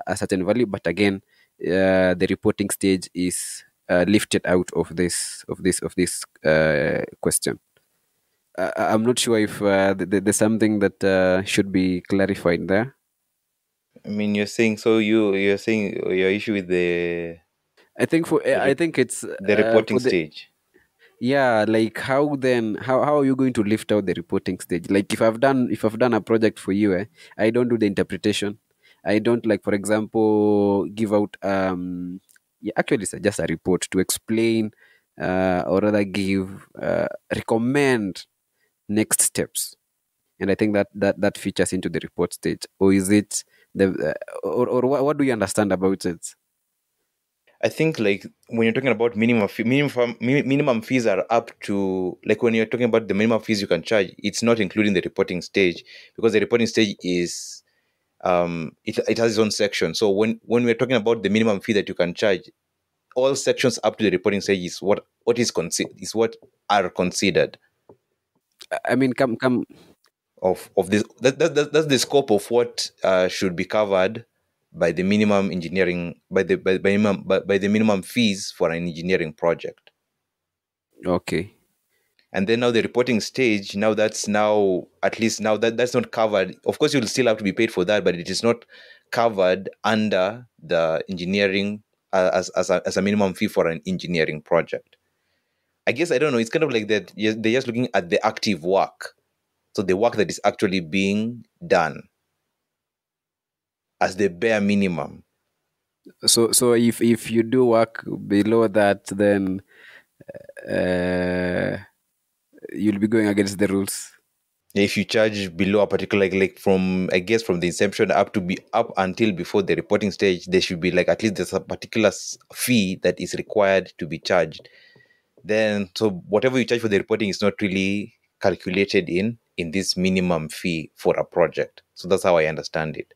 a certain value. But again, the reporting stage is lifted out of this question. I'm not sure if there's something that should be clarified there. I mean, you're saying your issue with I think it's the reporting for the stage. yeah, like how are you going to lift out the reporting stage? Like if I've done a project for you, I don't do the interpretation. I don't, like, for example, give out yeah, actually it's just a report to explain or rather give recommend next steps. And I think that features into the report stage, or is it or what do you understand about it? I think like when you're talking about minimum fees are up to, like when you're talking about the minimum fees you can charge, it's not including the reporting stage, because the reporting stage is it has its own section. So when we're talking about the minimum fee that you can charge, all sections up to the reporting stage is what is what are considered I mean, come. of this. That's the scope of what should be covered by the minimum engineering by the minimum fees for an engineering project. Okay. And then now the reporting stage, now at least now that's not covered. Of course, you'll still have to be paid for that, but it is not covered under the engineering as a minimum fee for an engineering project. I guess I don't know. It's kind of like that. They're just looking at the active work, so the work that is actually being done as the bare minimum. So if you do work below that, then uh, you'll be going against the rules. If you charge below a particular like from I guess from the inception up to be up until before the reporting stage, there should be like at least there's a particular fee that is required to be charged. Then so whatever you charge for the reporting is not really calculated in this minimum fee for a project. So that's how I understand it.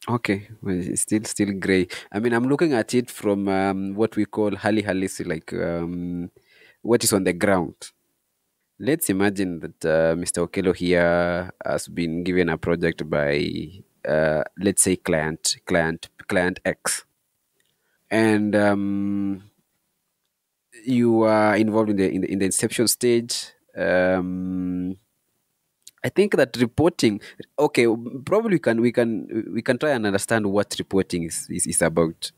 Okay, well, it's still gray. I mean, I'm looking at it from what we call hali halisi, like what is on the ground. Let's imagine that Mr. Okello here has been given a project by, let's say, client X, and you are involved in the inception stage. I think that reporting, okay, probably we can try and understand what reporting is about,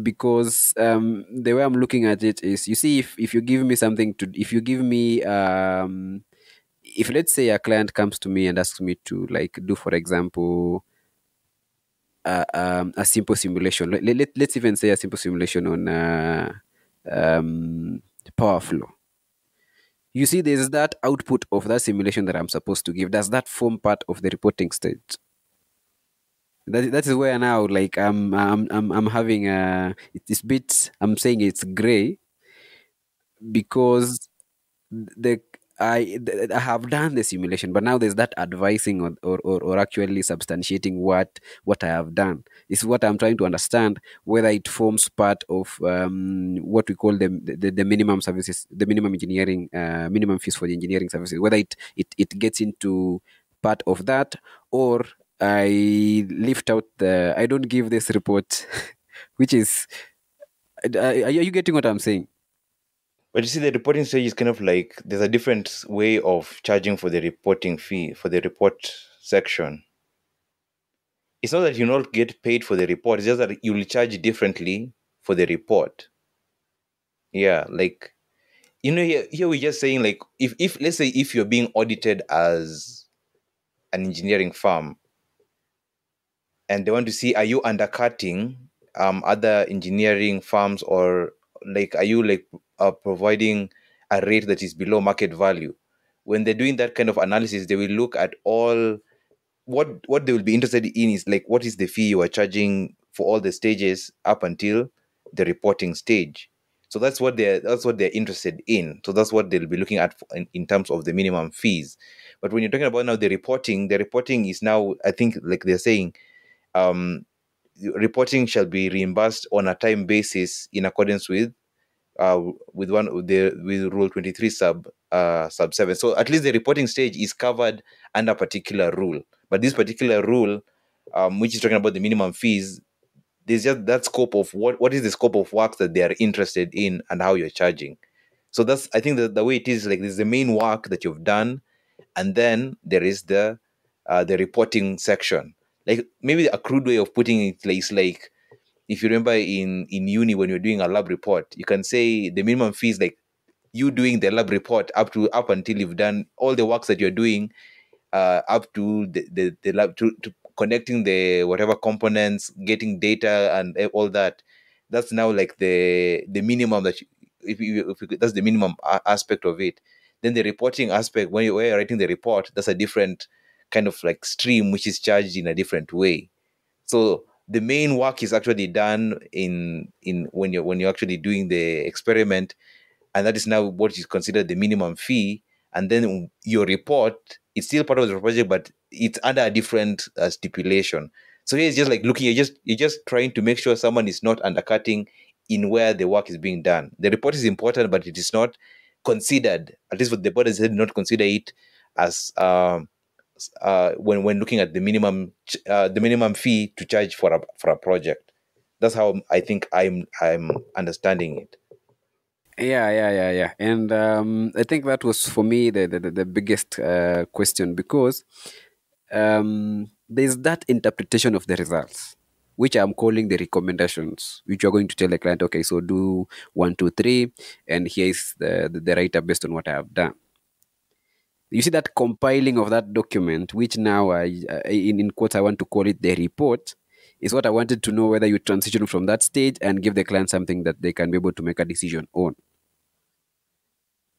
because the way I'm looking at it is, you see, if you give me something to, if you give me if let's say a client comes to me and asks me to like do, for example, a simple simulation. Let's even say a simple simulation on power flow. You see, there's that output of that simulation that I'm supposed to give. Does that form part of the reporting stage? That is where now, like, I'm having it's bit. I'm saying it's gray, because the I have done the simulation, but now there's that advising, or actually substantiating what I have done. Is what I'm trying to understand, whether it forms part of what we call the minimum services, the minimum engineering, minimum fees for the engineering services, whether it gets into part of that, or I lift out I don't give this report, which is, are you getting what I'm saying? But you see, the reporting stage is kind of like there's a different way of charging for the reporting fee for the report section. It's not that you not get paid for the report, it's just that you'll charge differently for the report. Yeah, like here we're just saying like if let's say if you're being audited as an engineering firm and they want to see are you undercutting other engineering firms, or like are you like providing a rate that is below market value. When they're doing that kind of analysis, they will look at all what they will be interested in is like what is the fee you are charging for all the stages up until the reporting stage. So that's what they're interested in. So that's what they'll be looking at in terms of the minimum fees. But when you're talking about now the reporting is now, I think, like they're saying, um, reporting shall be reimbursed on a time basis in accordance with Rule 23 sub 7. So at least the reporting stage is covered under a particular rule. But this particular rule, which is talking about the minimum fees, there's just that scope of what is the scope of work that they are interested in and how you're charging. So that's, I think, the way it is, like there's the main work that you've done, and then there is the reporting section. Like maybe a crude way of putting it is like if you remember in uni when you're doing a lab report, you can say the minimum fee is like you doing the lab report up until you've done all the works that you're doing up to the lab to connecting the whatever components, getting data and all that. That's now like the minimum that that's the minimum aspect of it. Then the reporting aspect, when you're writing the report, that's a different kind of like stream which is charged in a different way. So the main work is actually done in when you're actually doing the experiment, and that is now what is considered the minimum fee. And then your report, it's still part of the project, but it's under a different stipulation. So here it's just like looking, you're just trying to make sure someone is not undercutting in where the work is being done. The report is important, but it is not considered, at least what the board has said, not consider it as when looking at the minimum fee to charge for a project. That's how I think I'm understanding it. Yeah. And I think that was for me the biggest question, because there's that interpretation of the results, which I'm calling the recommendations, which you're going to tell the client, okay, so do one, two, three, and here is the writer based on what I have done. You see that compiling of that document, which now in quotes, I want to call it the report, is what I wanted to know whether you transition from that stage and give the client something that they can be able to make a decision on.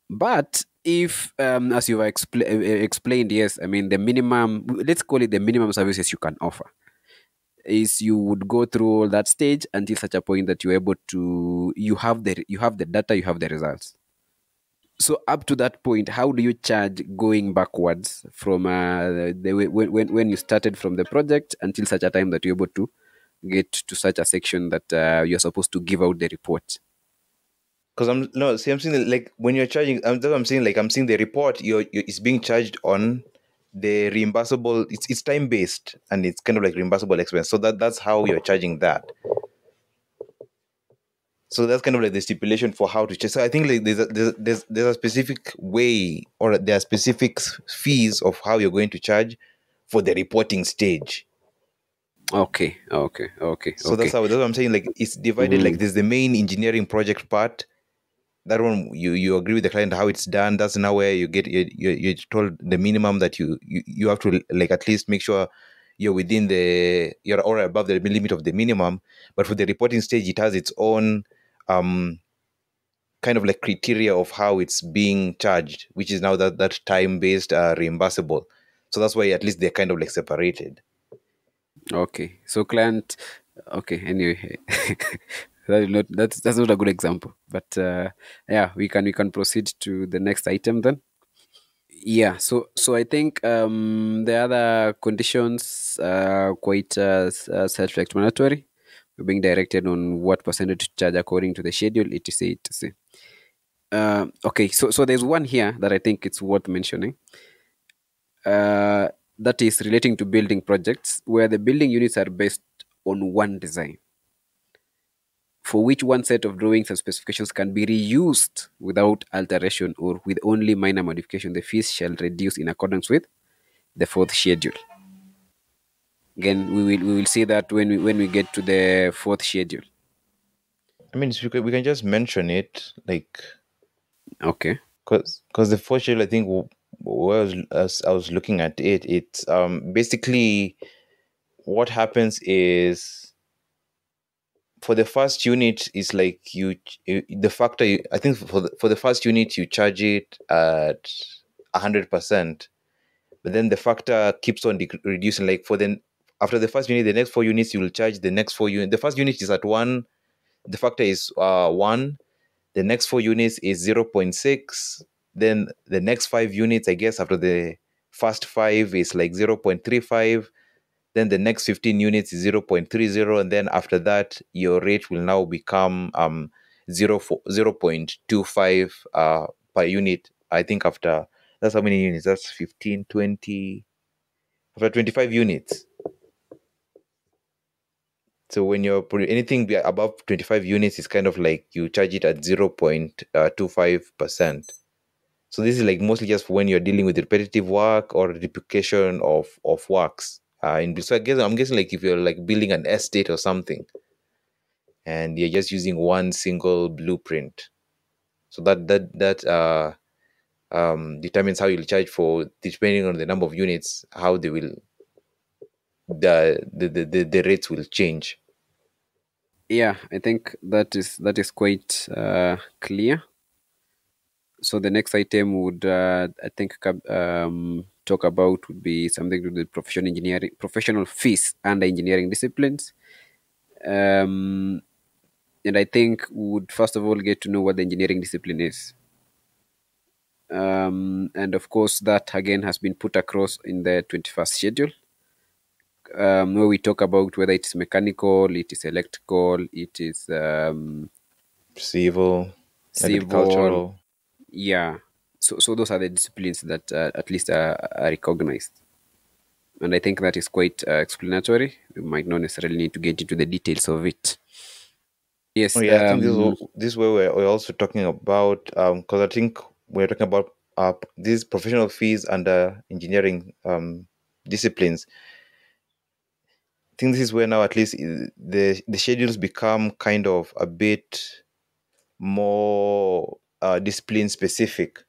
But if, as you've explained, yes, I mean, the minimum, let's call it the minimum services you can offer, is you would go through all that stage until such a point that you're able to, you have the data, you have the results. So up to that point, how do you charge going backwards from when you started from the project until such a time that you're able to get to such a section that you're supposed to give out the report? Because I'm seeing like when you're charging, that's what I'm saying. Like I'm seeing the report, it's being charged on the reimbursable. It's time based and it's kind of like reimbursable expense. So that's how you're charging that. So that's kind of like the stipulation for how to charge. So I think like there's a specific way, or there are specific fees of how you're going to charge for the reporting stage. Okay. So that's what I'm saying. Like it's divided. Like there's the main engineering project part. That one you agree with the client how it's done. That's now where you get you're told the minimum that you have to like at least make sure you're within you're or above the limit of the minimum. But for the reporting stage, it has its own kind of like criteria of how it's being charged, which is now that time based reimbursable. So that's why at least they're kind of like separated. Okay. So client. Okay. Anyway, that's not a good example. But yeah, we can proceed to the next item then. Yeah. So I think the other conditions are quite self-explanatory. We're being directed on what percentage to charge according to the schedule, etc. etc. Okay. So there's one here that I think it's worth mentioning. That is relating to building projects where the building units are based on one design, for which one set of drawings and specifications can be reused without alteration or with only minor modification. The fees shall reduce in accordance with the fourth schedule. Again, we will see that when we get to the fourth schedule. I mean, we can just mention it, like, Okay. because the fourth schedule, I think, as I was looking at it, it's basically what happens is for the first unit is like the factor. I think for the first unit you charge it at 100%, but then the factor keeps on reducing. Like after the first unit, the next 4 units you will charge the next 4 units. The first unit is at 1, the factor is 1. The next 4 units is 0.6. Then the next 5 units, I guess, after the first 5 is like 0.35. Then the next 15 units is 0.30. And then after that, your rate will now become 0.25 per unit. I think that's how many units? That's 15, 20, after 25 units. So when you're anything above 25 units, it's kind of like you charge it at 0.25%. So this is like mostly just for when you're dealing with repetitive work or duplication of works. So I'm guessing like if you're like building an estate or something, and you're just using one single blueprint, so that determines how you'll charge for, depending on the number of units, how they will the rates will change. Yeah, I think that is quite clear. So the next item would I think talk about would be something to do with professional fees and engineering disciplines. And I think we would first of all get to know what the engineering discipline is. And of course, that again has been put across in the 21st schedule, where we talk about whether it's mechanical, it is electrical, it is Civil, civil. agricultural. Yeah. So those are the disciplines that at least are recognized. And I think that is quite explanatory. We might not necessarily need to get into the details of it. Yes. Oh yeah, I think this is where we're also talking about, because I think we're talking about these professional fees under engineering disciplines. I think this is where now at least the schedules become kind of a bit more discipline specific,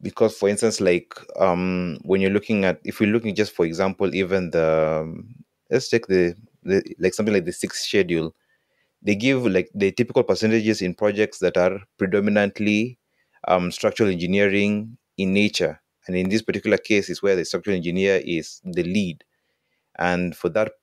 because for instance, like when you're looking at, if we're looking just for example, even the let's take the like something like the sixth schedule, they give like the typical percentages in projects that are predominantly structural engineering in nature, and in this particular case is where the structural engineer is the lead. And for that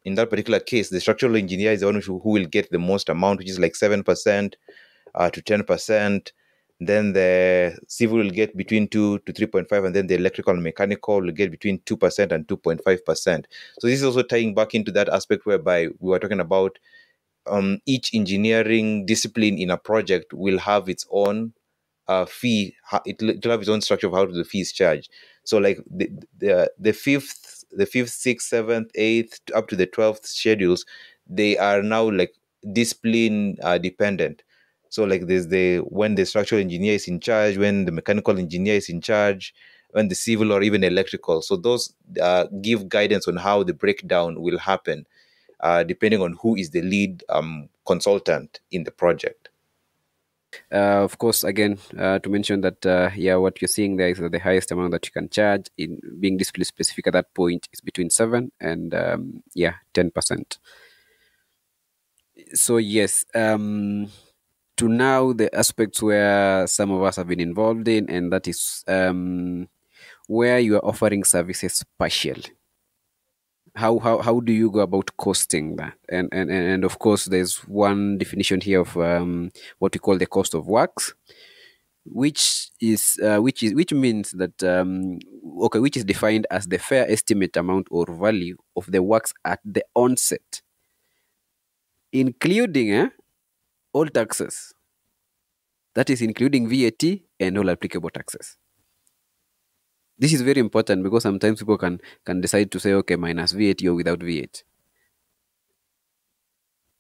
in that particular case, the structural engineer is the one who will get the most amount, which is like 7% to 10%. Then the civil will get between 2 to 3.5, and then the electrical and mechanical will get between 2% and 2.5%. So this is also tying back into that aspect whereby we were talking about each engineering discipline in a project will have its own fee. It'll have its own structure of how the fee is charged. So like the fifth, sixth, seventh, eighth, up to the 12th schedules, they are now like discipline dependent. So like there's the when the structural engineer is in charge, when the mechanical engineer is in charge, when the civil or even electrical. So those give guidance on how the breakdown will happen, depending on who is the lead consultant in the project. Of course, again, to mention that, yeah, what you're seeing there is that the highest amount that you can charge in being display specific at that point is between 7 and, yeah, 10%. So, yes, to now the aspects where some of us have been involved in, and that is where you are offering services partially. How do you go about costing that? And of course, there's one definition here of what we call the cost of works, which means that okay, which is defined as the fair estimate amount or value of the works at the onset, including all taxes. That is including VAT and all applicable taxes. This is very important because sometimes people can decide to say, okay, minus VAT or without VAT.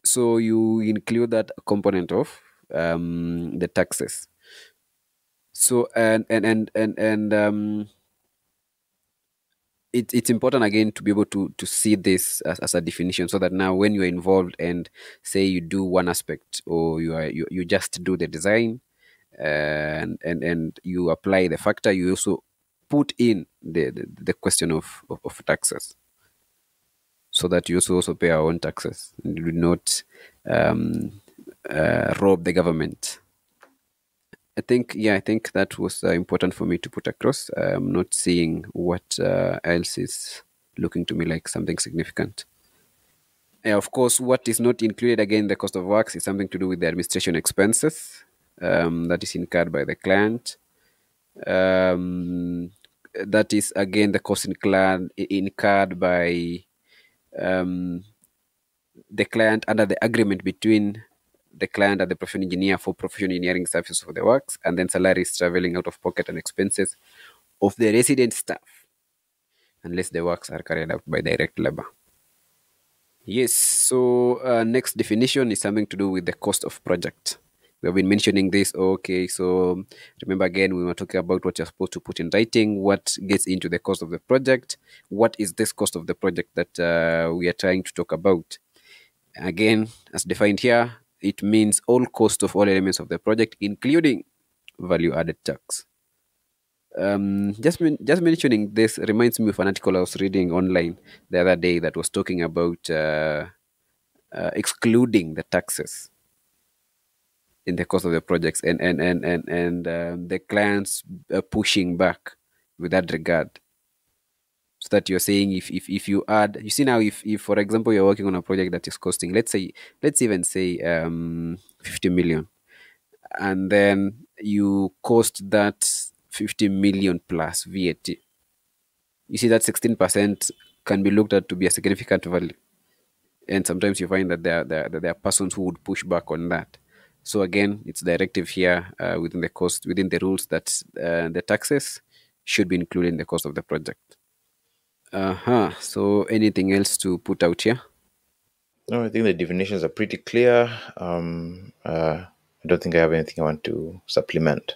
So you include that component of the taxes. So it's important again to be able to see this as a definition, so that now when you're involved and say you do one aspect, or you just do the design, and you apply the factor, you also put in the question of taxes, so that you also pay our own taxes and do not rob the government. I think that was important for me to put across. I'm not seeing what else is looking to me like something significant. Of course, what is not included again, the cost of works, is something to do with the administration expenses that is incurred by the client. That is again the cost incurred by the client under the agreement between the client and the professional engineer for professional engineering services for the works, and then salaries traveling out of pocket and expenses of the resident staff, unless the works are carried out by direct labor. Yes. So next definition is something to do with the cost of project. We have been mentioning this. Okay. So remember again, we were talking about what you're supposed to put in writing, what gets into the cost of the project, what is this cost of the project that we are trying to talk about. Again, as defined here, it means all cost of all elements of the project, including value added tax. Just mentioning this reminds me of an article I was reading online the other day that was talking about excluding the taxes in the cost of the projects, and the clients pushing back with that regard. So that you're saying, if you add, you see now, if for example you're working on a project that is costing, let's even say 50 million, and then you cost that 50 million plus VAT, you see that 16% can be looked at to be a significant value. And sometimes you find that there are persons who would push back on that. So again, it's directive here within the cost, within the rules, that the taxes should be included in the cost of the project. So anything else to put out here? No, I think the definitions are pretty clear. I don't think I have anything I want to supplement.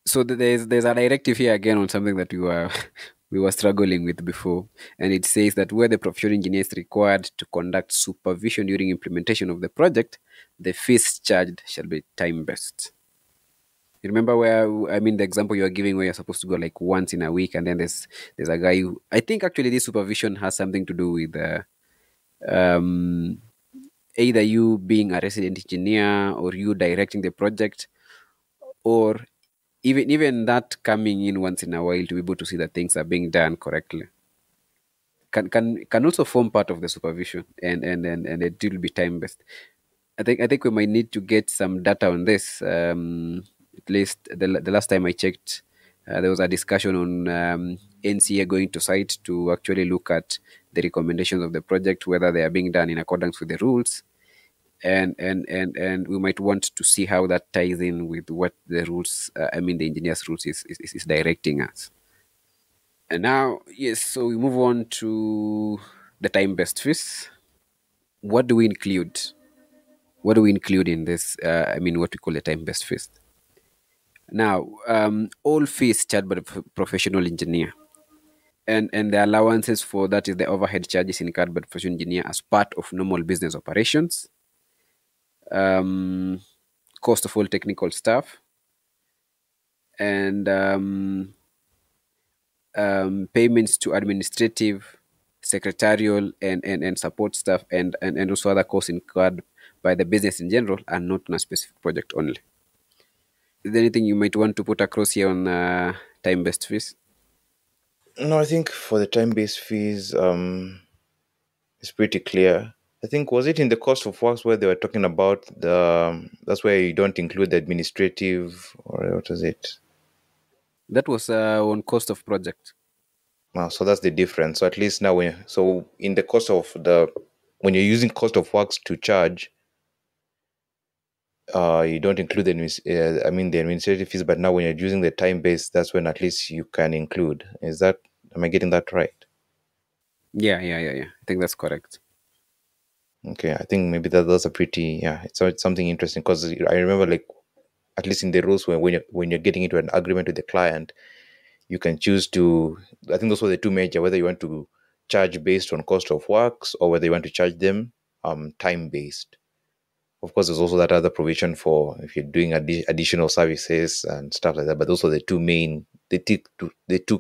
So there's a directive here again on something that we were we were struggling with before, and it says that where the professional engineer is required to conduct supervision during implementation of the project, the fees charged shall be time based. You remember where, I mean, the example you are giving where you're supposed to go like once in a week, and then there's a guy who, I think actually this supervision has something to do with um, either you being a resident engineer or you directing the project, or even that coming in once in a while to be able to see that things are being done correctly can also form part of the supervision, and it will be time based. I think we might need to get some data on this. At least the last time I checked, there was a discussion on NCA going to site to actually look at the recommendations of the project, whether they are being done in accordance with the rules, and we might want to see how that ties in with what the rules, I mean, the engineer's rules is directing us. And now, yes, so we move on to the time-based fees. What do we include? What do we include in this? I mean, what we call a time-based fees. Now, all fees charged by the professional engineer, and the allowances for that is the overhead charges incurred by the professional engineer as part of normal business operations, um, cost of all technical staff, and payments to administrative, secretarial, and support staff, and also other costs incurred by the business in general, and not on a specific project only. Is there anything you might want to put across here on time-based fees? No, I think for the time-based fees, it's pretty clear. I think was it in the cost of works where they were talking about that's where you don't include the administrative, or what is it? That was on cost of project. So that's the difference. So at least now so in the cost of the when you're using cost of works to charge, you don't include the administrative fees. But now when you're using the time base, that's when at least you can include. Am I getting that right? Yeah. I think that's correct. Okay, I think maybe that's a pretty, it's something interesting, because I remember, like, at least in the rules, when you're getting into an agreement with the client, you can choose to. I think those were the two major, whether you want to charge based on cost of works or whether you want to charge them time based. Of course, there's also that other provision for if you're doing additional services and stuff like that. But those are the two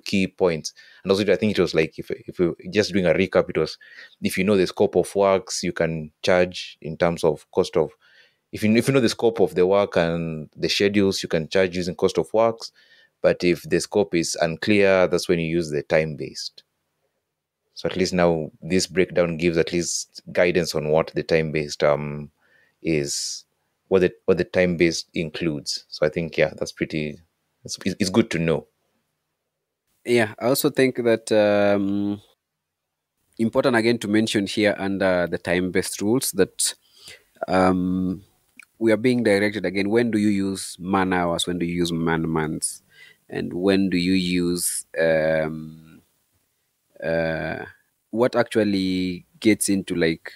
key points. And also, I think it was like, if we just doing a recap, it was, if you know the scope of works, you can charge in terms of cost of. If you know the scope of the work and the schedules, you can charge using cost of works. But if the scope is unclear, that's when you use the time based. So at least now this breakdown gives at least guidance on what the time based is, what the time based includes. So I think, that's pretty. It's good to know. Yeah, I also think that important again to mention here under the time-based rules that um, we are being directed again. When do you use man hours? When do you use man months? And when do you use what actually gets into like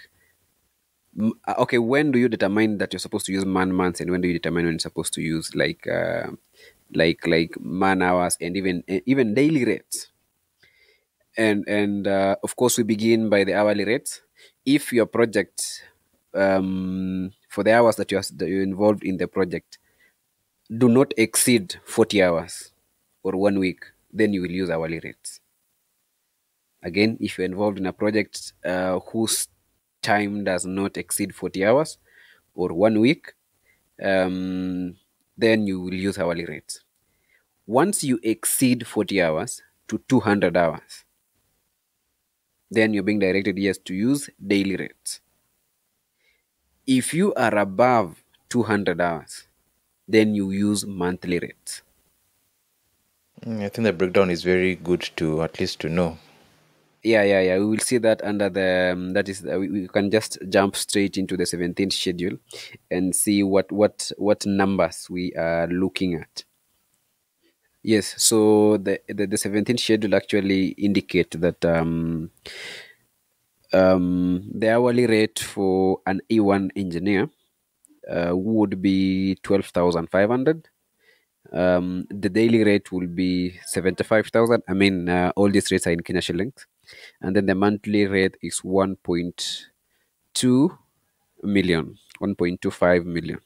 okay, when do you determine that you're supposed to use man months, and when do you determine when you're supposed to use like man hours, and even daily rates? And of course we begin by the hourly rates. If your project, for the hours that you're involved in the project, do not exceed 40 hours or 1 week, then you will use hourly rates. Again, if you're involved in a project whose time does not exceed 40 hours or 1 week, then you will use hourly rates. Once you exceed 40 hours to 200 hours, then you're being directed, yes, to use daily rates. If you are above 200 hours, then you use monthly rates. I think the breakdown is very good to at least to know. Yeah. We will see that under that is we can just jump straight into the 17th schedule and see what numbers we are looking at. Yes, so the 17th schedule actually indicate that the hourly rate for an E1 engineer would be 12,500. The daily rate will be 75,000. I mean, all these rates are in Kenya shillings. And then the monthly rate is 1.2 million, 1.25 million.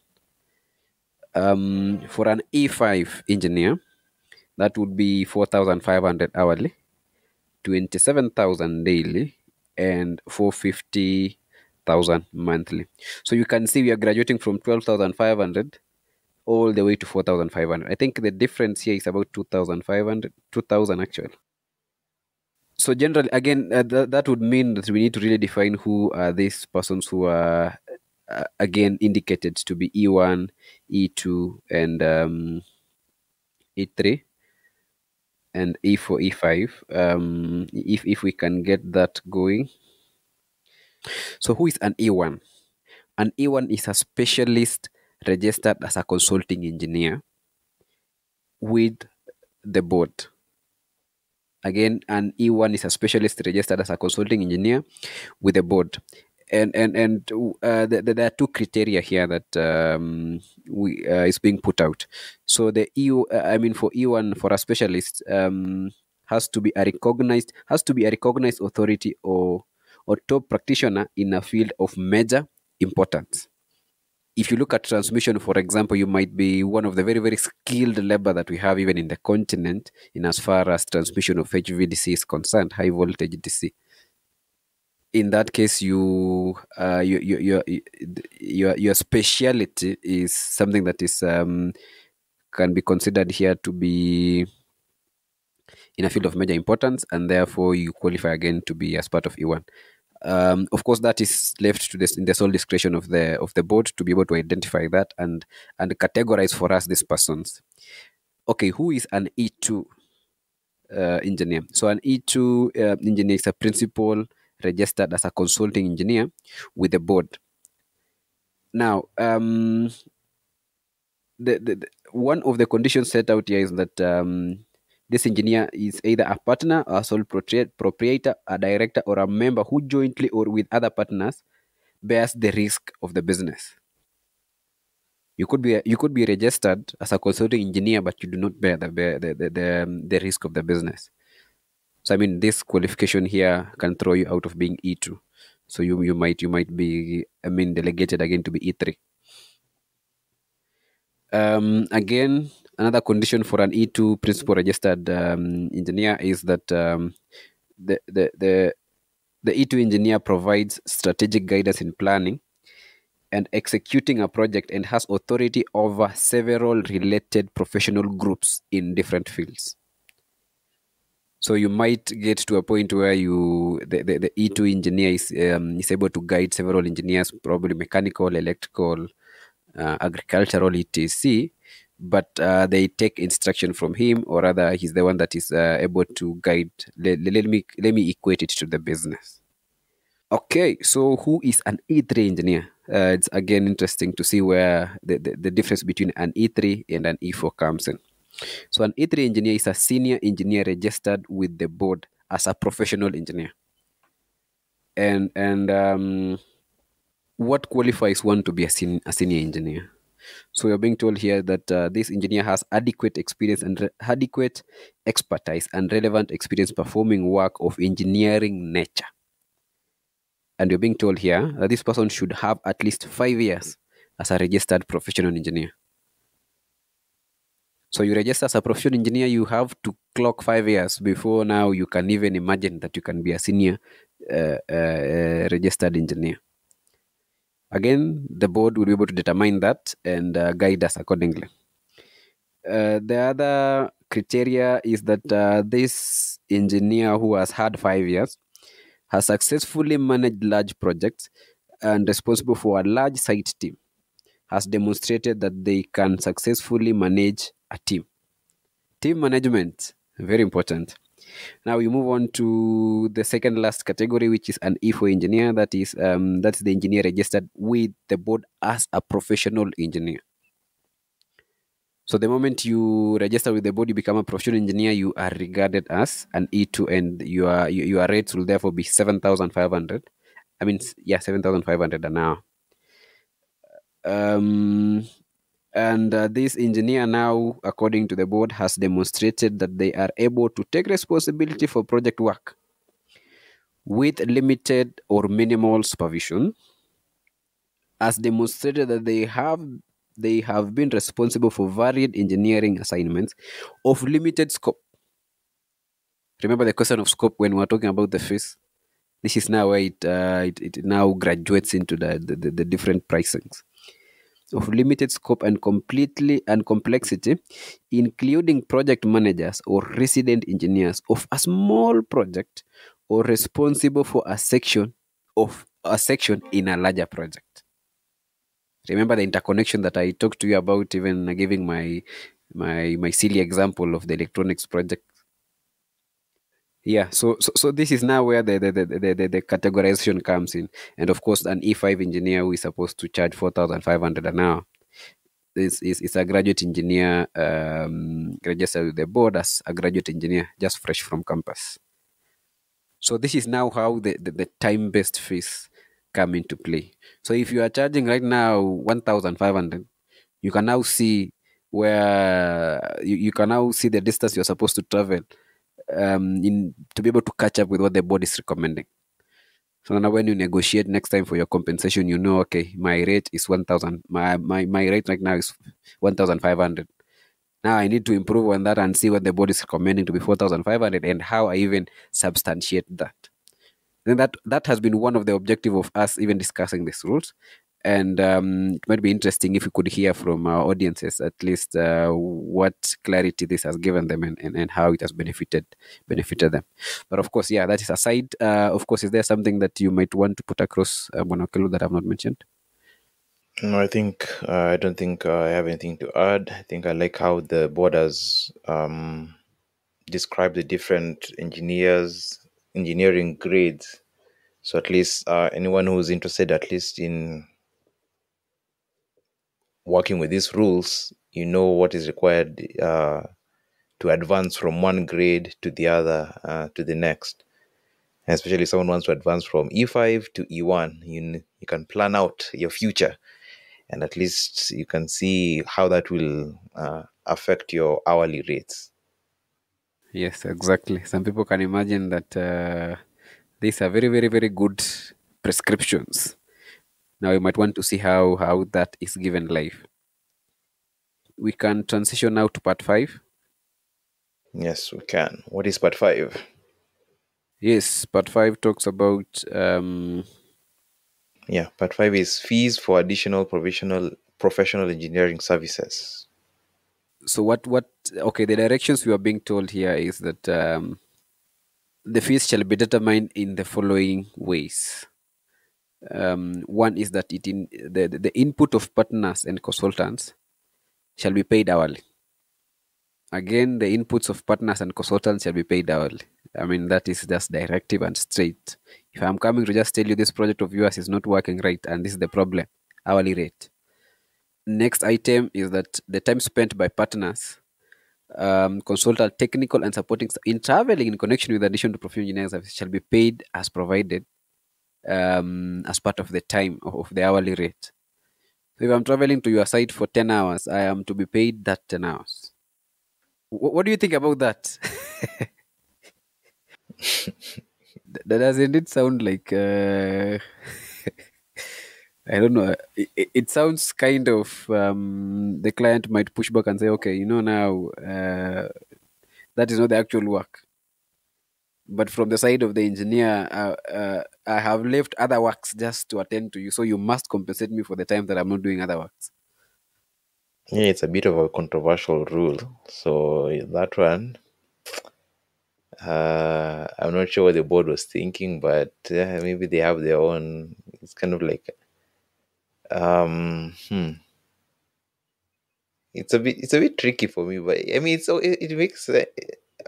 For an E5 engineer, that would be 4,500 hourly, 27,000 daily, and 450,000 monthly. So you can see we are graduating from 12,500 all the way to 4,500. I think the difference here is about 2,500, 2,000 actually. So generally, again, that would mean that we need to really define who are these persons who are, again, indicated to be E1, E2, and E3, and E4, E5. If we can get that going. So who is an E1? An E1 is a specialist registered as a consulting engineer with the board. Again, an E1 is a specialist registered as a consulting engineer with a board. There are two criteria here that is being put out. So the for E1, for a specialist, has to be a recognized authority or top practitioner in a field of major importance. If you look at transmission, for example, you might be one of the very, very skilled labor that we have even in the continent in as far as transmission of HVDC is concerned, high voltage DC. In that case, your speciality is something that is can be considered here to be in a field of major importance, and therefore you qualify again to be as part of E1. Of course, that is left to in the sole discretion of the board to be able to identify that and categorize for us these persons. Okay, who is an E2 engineer? So an E2 engineer is a principal registered as a consulting engineer with the board. Now, the one of the conditions set out here is that this engineer is either a partner, a sole proprietor, a director, or a member who jointly or with other partners bears the risk of the business. You could be registered as a consulting engineer, but you do not bear the risk of the business. So I mean, this qualification here can throw you out of being E2. So you might be delegated again to be E3. Again, another condition for an E2 principal registered engineer is that the E2 engineer provides strategic guidance in planning and executing a project and has authority over several related professional groups in different fields. So you might get to a point where the E2 engineer is able to guide several engineers, probably mechanical, electrical, agricultural, etc. But they take instruction from him, or rather, he's the one that is able to guide. Let me equate it to the business. Okay, so who is an E3 engineer? It's again interesting to see where the difference between an E3 and an E4 comes in. So an E3 engineer is a senior engineer registered with the board as a professional engineer. And what qualifies one to be a senior engineer? So you're being told here that this engineer has adequate experience and adequate expertise and relevant experience performing work of engineering nature. And you're being told here that this person should have at least 5 years as a registered professional engineer. So you register as a professional engineer, you have to clock 5 years before now you can even imagine that you can be a senior registered engineer. Again, the board will be able to determine that and guide us accordingly. The other criteria is that this engineer who has had 5 years has successfully managed large projects and responsible for a large site team, has demonstrated that they can successfully manage a team. Team management, very important. Now we move on to the second last category, which is an E4 engineer. That's the engineer registered with the board as a professional engineer. So the moment you register with the board, you become a professional engineer, you are regarded as an E2, and your rates will therefore be 7,500. 7,500 an hour. And this engineer now, according to the board, has demonstrated that they are able to take responsibility for project work with limited or minimal supervision, as demonstrated that they have been responsible for varied engineering assignments of limited scope. Remember the question of scope when we were talking about the fees. This is now where it now graduates into the different pricings of limited scope and completely and complexity, including project managers or resident engineers of a small project or responsible for a section in a larger project. Remember the interconnection that I talked to you about, even giving my silly example of the electronics project. Yeah, so this is now where the categorization comes in, and of course, an E5 engineer who is supposed to charge 4,500 an hour is a graduate engineer, registered with the board as a graduate engineer, just fresh from campus. So this is now how the time-based fees come into play. So if you are charging right now 1,500, you can now see where you can now see the distance you're supposed to travel, in to be able to catch up with what the board is recommending. So now when you negotiate next time for your compensation, you know, okay, my rate is 1,000. My rate right now is 1,500. Now I need to improve on that and see what the board is recommending to be 4,500 and how I even substantiate that. Then that has been one of the objective of us even discussing these rules. And it might be interesting if we could hear from our audiences at least what clarity this has given them, and how it has benefited them. But of course, yeah, that is aside. Of course, is there something that you might want to put across, Monokelo, that I've not mentioned? No, I don't think I have anything to add. I think I like how the board has described the different engineering grades. So at least anyone who's interested, at least in working with these rules, you know what is required to advance from one grade to the other, to the next. And especially if someone wants to advance from E5 to E1, you can plan out your future, and at least you can see how that will affect your hourly rates. Yes, exactly. Some people can imagine that these are very, very, very good prescriptions. Now you might want to see how that is given life. We can transition now to part 5. Yes, we can. What is part 5? Yes, part 5 talks about Yeah, part 5 is fees for additional professional engineering services. so what okay, the directions we are being told here is that the fees shall be determined in the following ways. One is that the input of partners and consultants shall be paid hourly. Again, the inputs of partners and consultants shall be paid hourly. I mean, that is just directive and straight. If I'm coming to just tell you this project of yours is not working right and this is the problem, hourly rate. Next item is that the time spent by partners, consultant, technical, and supporting in traveling in connection with addition to professional engineering services shall be paid as provided, as part of the time of the hourly rate. So if I'm traveling to your site for 10 hours, I am to be paid that 10 hours. What do you think about that? That doesn't it sound like I don't know. It sounds kind of the client might push back and say, okay, now that is not the actual work. But from the side of the engineer, I have left other works just to attend to you, so you must compensate me for the time that I'm not doing other works. Yeah, it's a bit of a controversial rule. So that one, I'm not sure what the board was thinking, but maybe they have their own. It's kind of like, um, hmm, it's a bit tricky for me. But I mean, it makes.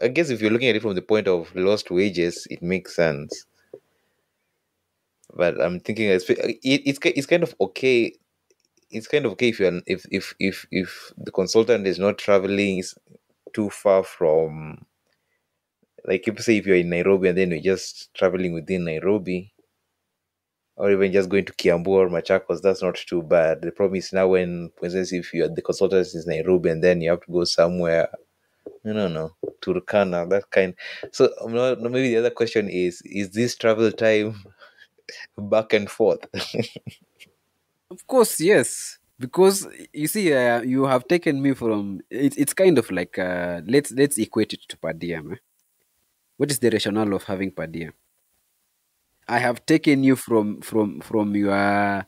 I guess if you're looking at it from the point of lost wages, it makes sense. But I'm thinking it's kind of okay. It's kind of okay if you're if the consultant is not traveling too far from, like, if say if you're in Nairobi and then you're just traveling within Nairobi, or even just going to Kiambu or Machakos, that's not too bad. The problem is now when, for instance, if you're the consultant is Nairobi and then you have to go somewhere, no, Turkana, that kind. So maybe the other question is this travel time back and forth? Of course, yes. Because you see, you have taken me from it's kind of like let's equate it to per diem. What is the rationale of having per diem? I have taken you from your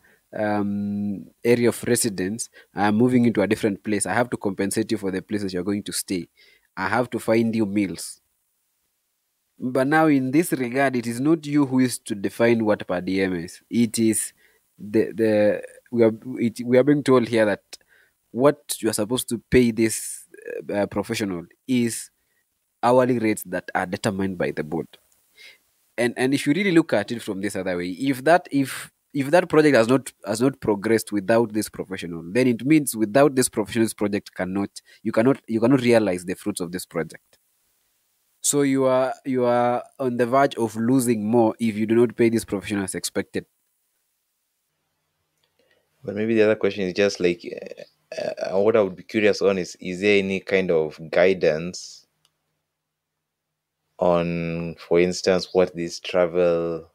area of residence. I'm moving into a different place. I have to compensate you for the places you're going to stay. I have to find you meals. But now, in this regard, it is not you who is to define what per diem is. It is the we are being told here that what you are supposed to pay this professional is hourly rates that are determined by the board. And if you really look at it from this other way, if that project has not progressed without this professional, then it means without this professional, this project cannot you cannot realize the fruits of this project. So you are on the verge of losing more if you do not pay this professional as expected. But maybe the other question is just like, what I would be curious on is there any kind of guidance on, for instance, what this travel,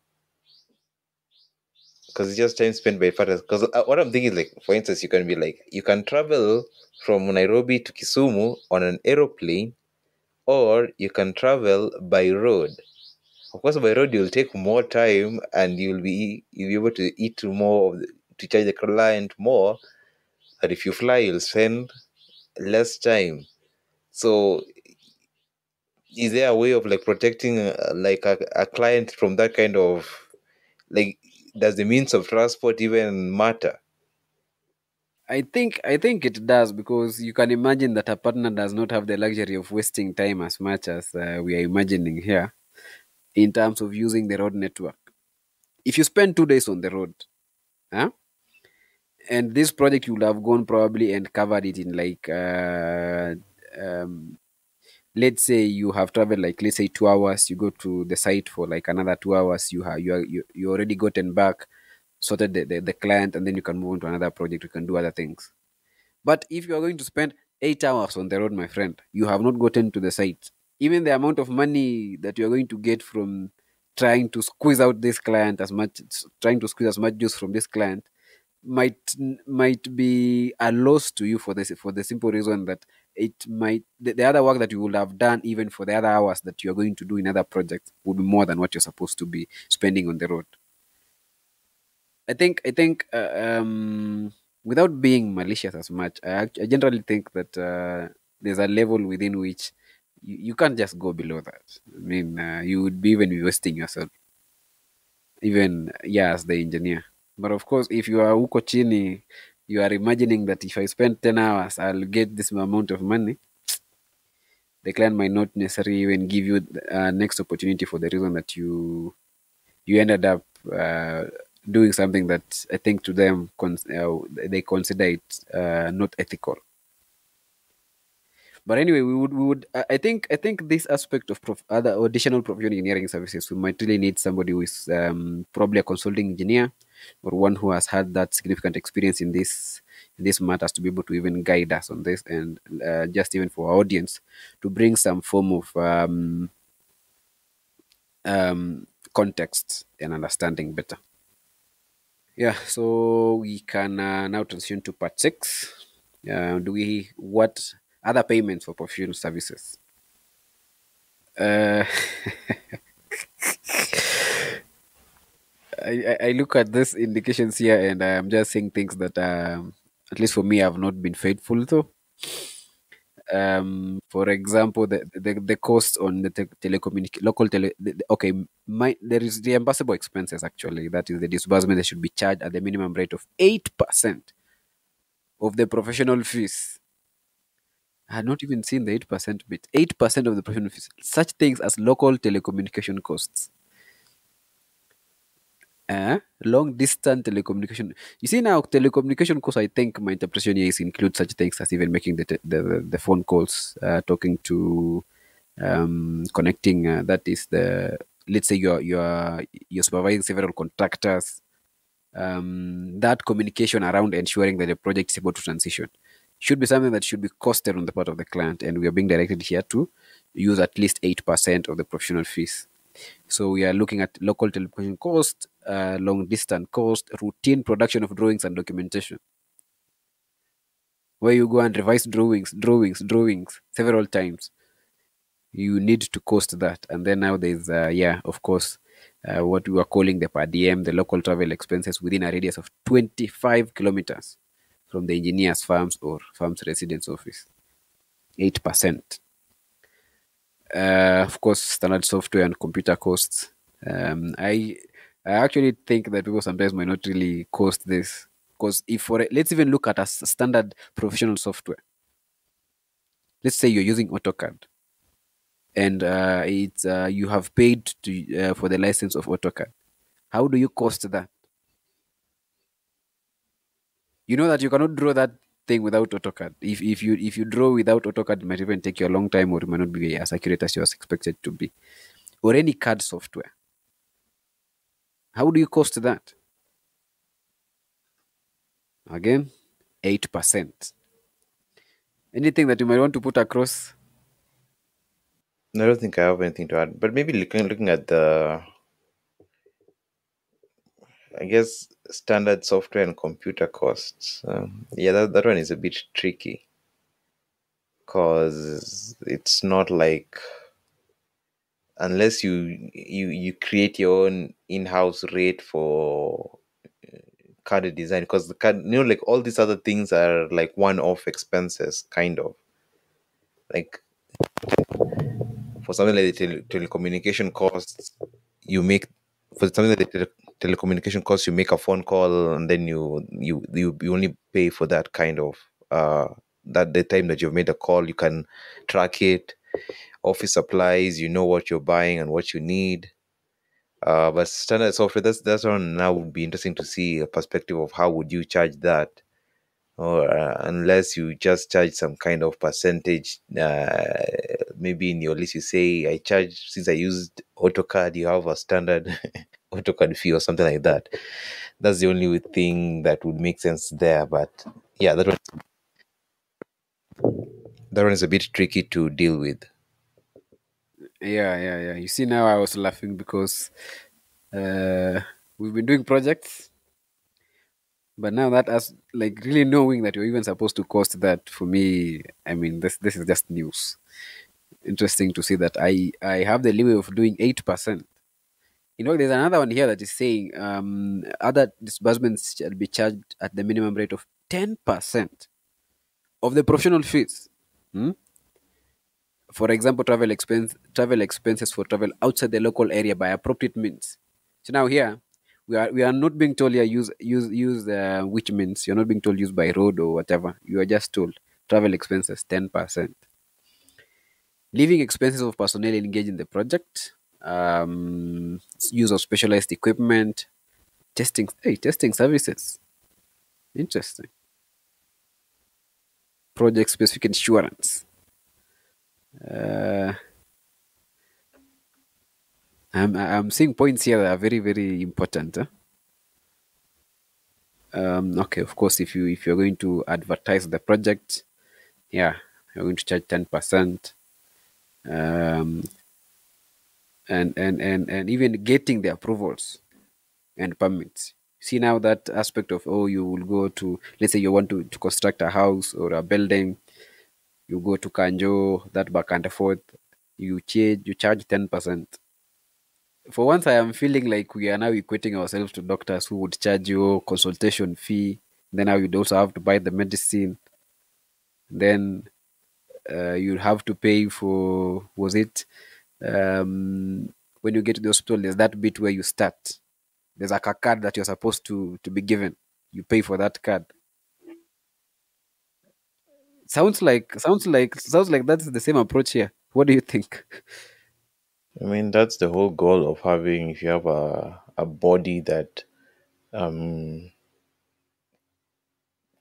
because it's just time spent by partners. Because what I'm thinking is like, for instance, you can be like, you can travel from Nairobi to Kisumu on an aeroplane, or you can travel by road. Of course, by road you'll take more time and you'll be able to eat more to charge the client more. But if you fly, you'll spend less time. So, is there a way of like protecting like a client from that kind of, like, does the means of transport even matter? I think it does, because you can imagine that a partner does not have the luxury of wasting time as much as we are imagining here in terms of using the road network. If you spend 2 days on the road, huh? And this project you would have gone probably and covered it in like um, let's say you have traveled like, let's say, 2 hours, you go to the site for like another 2 hours, you already gotten back, sorted the client, and then you can move on to another project, you can do other things. But if you are going to spend 8 hours on the road, my friend, you have not gotten to the site. Even the amount of money that you are going to get from trying to squeeze out this client as much, trying to squeeze as much juice from this client, might be a loss to you for the simple reason that the other work that you would have done, even for the other hours that you are going to do in other projects, would be more than what you're supposed to be spending on the road. I think without being malicious as much, I generally think that there's a level within which you can't just go below that. I mean, you would be even be wasting yourself, even, yeah, as the engineer. But of course, if you are huko chini, you are imagining that if I spend 10 hours, I'll get this amount of money. The client might not necessarily even give you next opportunity for the reason that you ended up doing something that I think to them they consider it not ethical. But anyway, we would I think this aspect of other additional professional engineering services, we might really need somebody who is probably a consulting engineer, or one who has had that significant experience in this matters, to be able to even guide us on this, and just even for our audience to bring some form of context and understanding better. Yeah, so we can now transition to part six. Do we what other payments for professional services? Uh, I look at these indications here, and I'm just saying things that, at least for me, have not been faithful to. For example, the cost on the local okay, there is reimbursable expenses, actually. That is the disbursement that should be charged at the minimum rate of 8% of the professional fees. I had not even seen the 8% bit. 8% of the professional fees. Such things as local telecommunication costs. Long distance telecommunication. You see now, telecommunication costs, I think my interpretation here is include such things as even making the phone calls, talking to, connecting. That is the, let's say you're supervising several contractors. that communication around ensuring that the project is able to transition should be something that should be costed on the part of the client, and we are being directed here to use at least 8% of the professional fees. So we are looking at local telecommunication cost, long distance cost, routine production of drawings and documentation, where you go and revise drawings several times. You need to cost that. And then now there's, yeah, of course, what we are calling the per diem, the local travel expenses within a radius of 25 kilometers from the engineer's farms or farm's residence office. 8%. Of course, standard software and computer costs. I actually think that people sometimes might not really cost this, because if for let's even look at a standard professional software. Let's say you're using AutoCAD, and it's you have paid to for the license of AutoCAD. How do you cost that? You know that you cannot draw that thing without AutoCAD. If you draw without AutoCAD, it might even take you a long time, or it might not be as accurate as you was expected to be. Or any CAD software. How do you cost that? Again, 8%. Anything that you might want to put across? I don't think I have anything to add, but maybe looking at the, I guess, standard software and computer costs. Yeah, that one is a bit tricky because it's not like, unless you create your own in-house rate for card design, because the card, like all these other things are like one-off expenses, kind of like for something like the telecommunication costs, you make, for something like the telecommunication costs, you make a phone call and then you only pay for that kind of that the time that you've made a call, you can track it. Office supplies, you know what you're buying and what you need. But standard software, that's one now would be interesting to see a perspective of how would you charge that, or unless you just charge some kind of percentage. Maybe in your list you say, I charge, since I used AutoCAD, you have a standard AutoCAD fee or something like that. That's the only thing that would make sense there. But yeah, that one is a bit tricky to deal with. Yeah. You see, now I was laughing because uh, we've been doing projects, but now that as like really knowing that you're even supposed to cost that, for me, I mean, this is just news. Interesting to see that I have the leeway of doing 8%. There's another one here that is saying other disbursements shall be charged at the minimum rate of 10% of the professional fees. Hmm? For example, travel expenses for travel outside the local area by appropriate means. So now here we are not being told here use which means. You're not being told use by road or whatever. You are just told travel expenses 10%. Living expenses of personnel engaged in the project, use of specialized equipment, testing services. Interesting. Project specific insurance. Uh, I'm seeing points here that are very, very important. Okay, of course, if you're going to advertise the project, yeah, you're going to charge 10%. Um, and even getting the approvals and permits. See now that aspect of, oh, you will go to, let's say you want to construct a house or a building, you go to Kanjo, that back and forth, you charge 10%. For once, I am feeling like we are now equating ourselves to doctors who would charge you consultation fee. Then now you'd also have to buy the medicine. Then you'll have to pay for, was it, when you get to the hospital, there's that bit where you start. There's like a card that you're supposed to be given. You pay for that card. Sounds like that's the same approach here. What do you think? I mean, that's the whole goal of having, if you have a body that um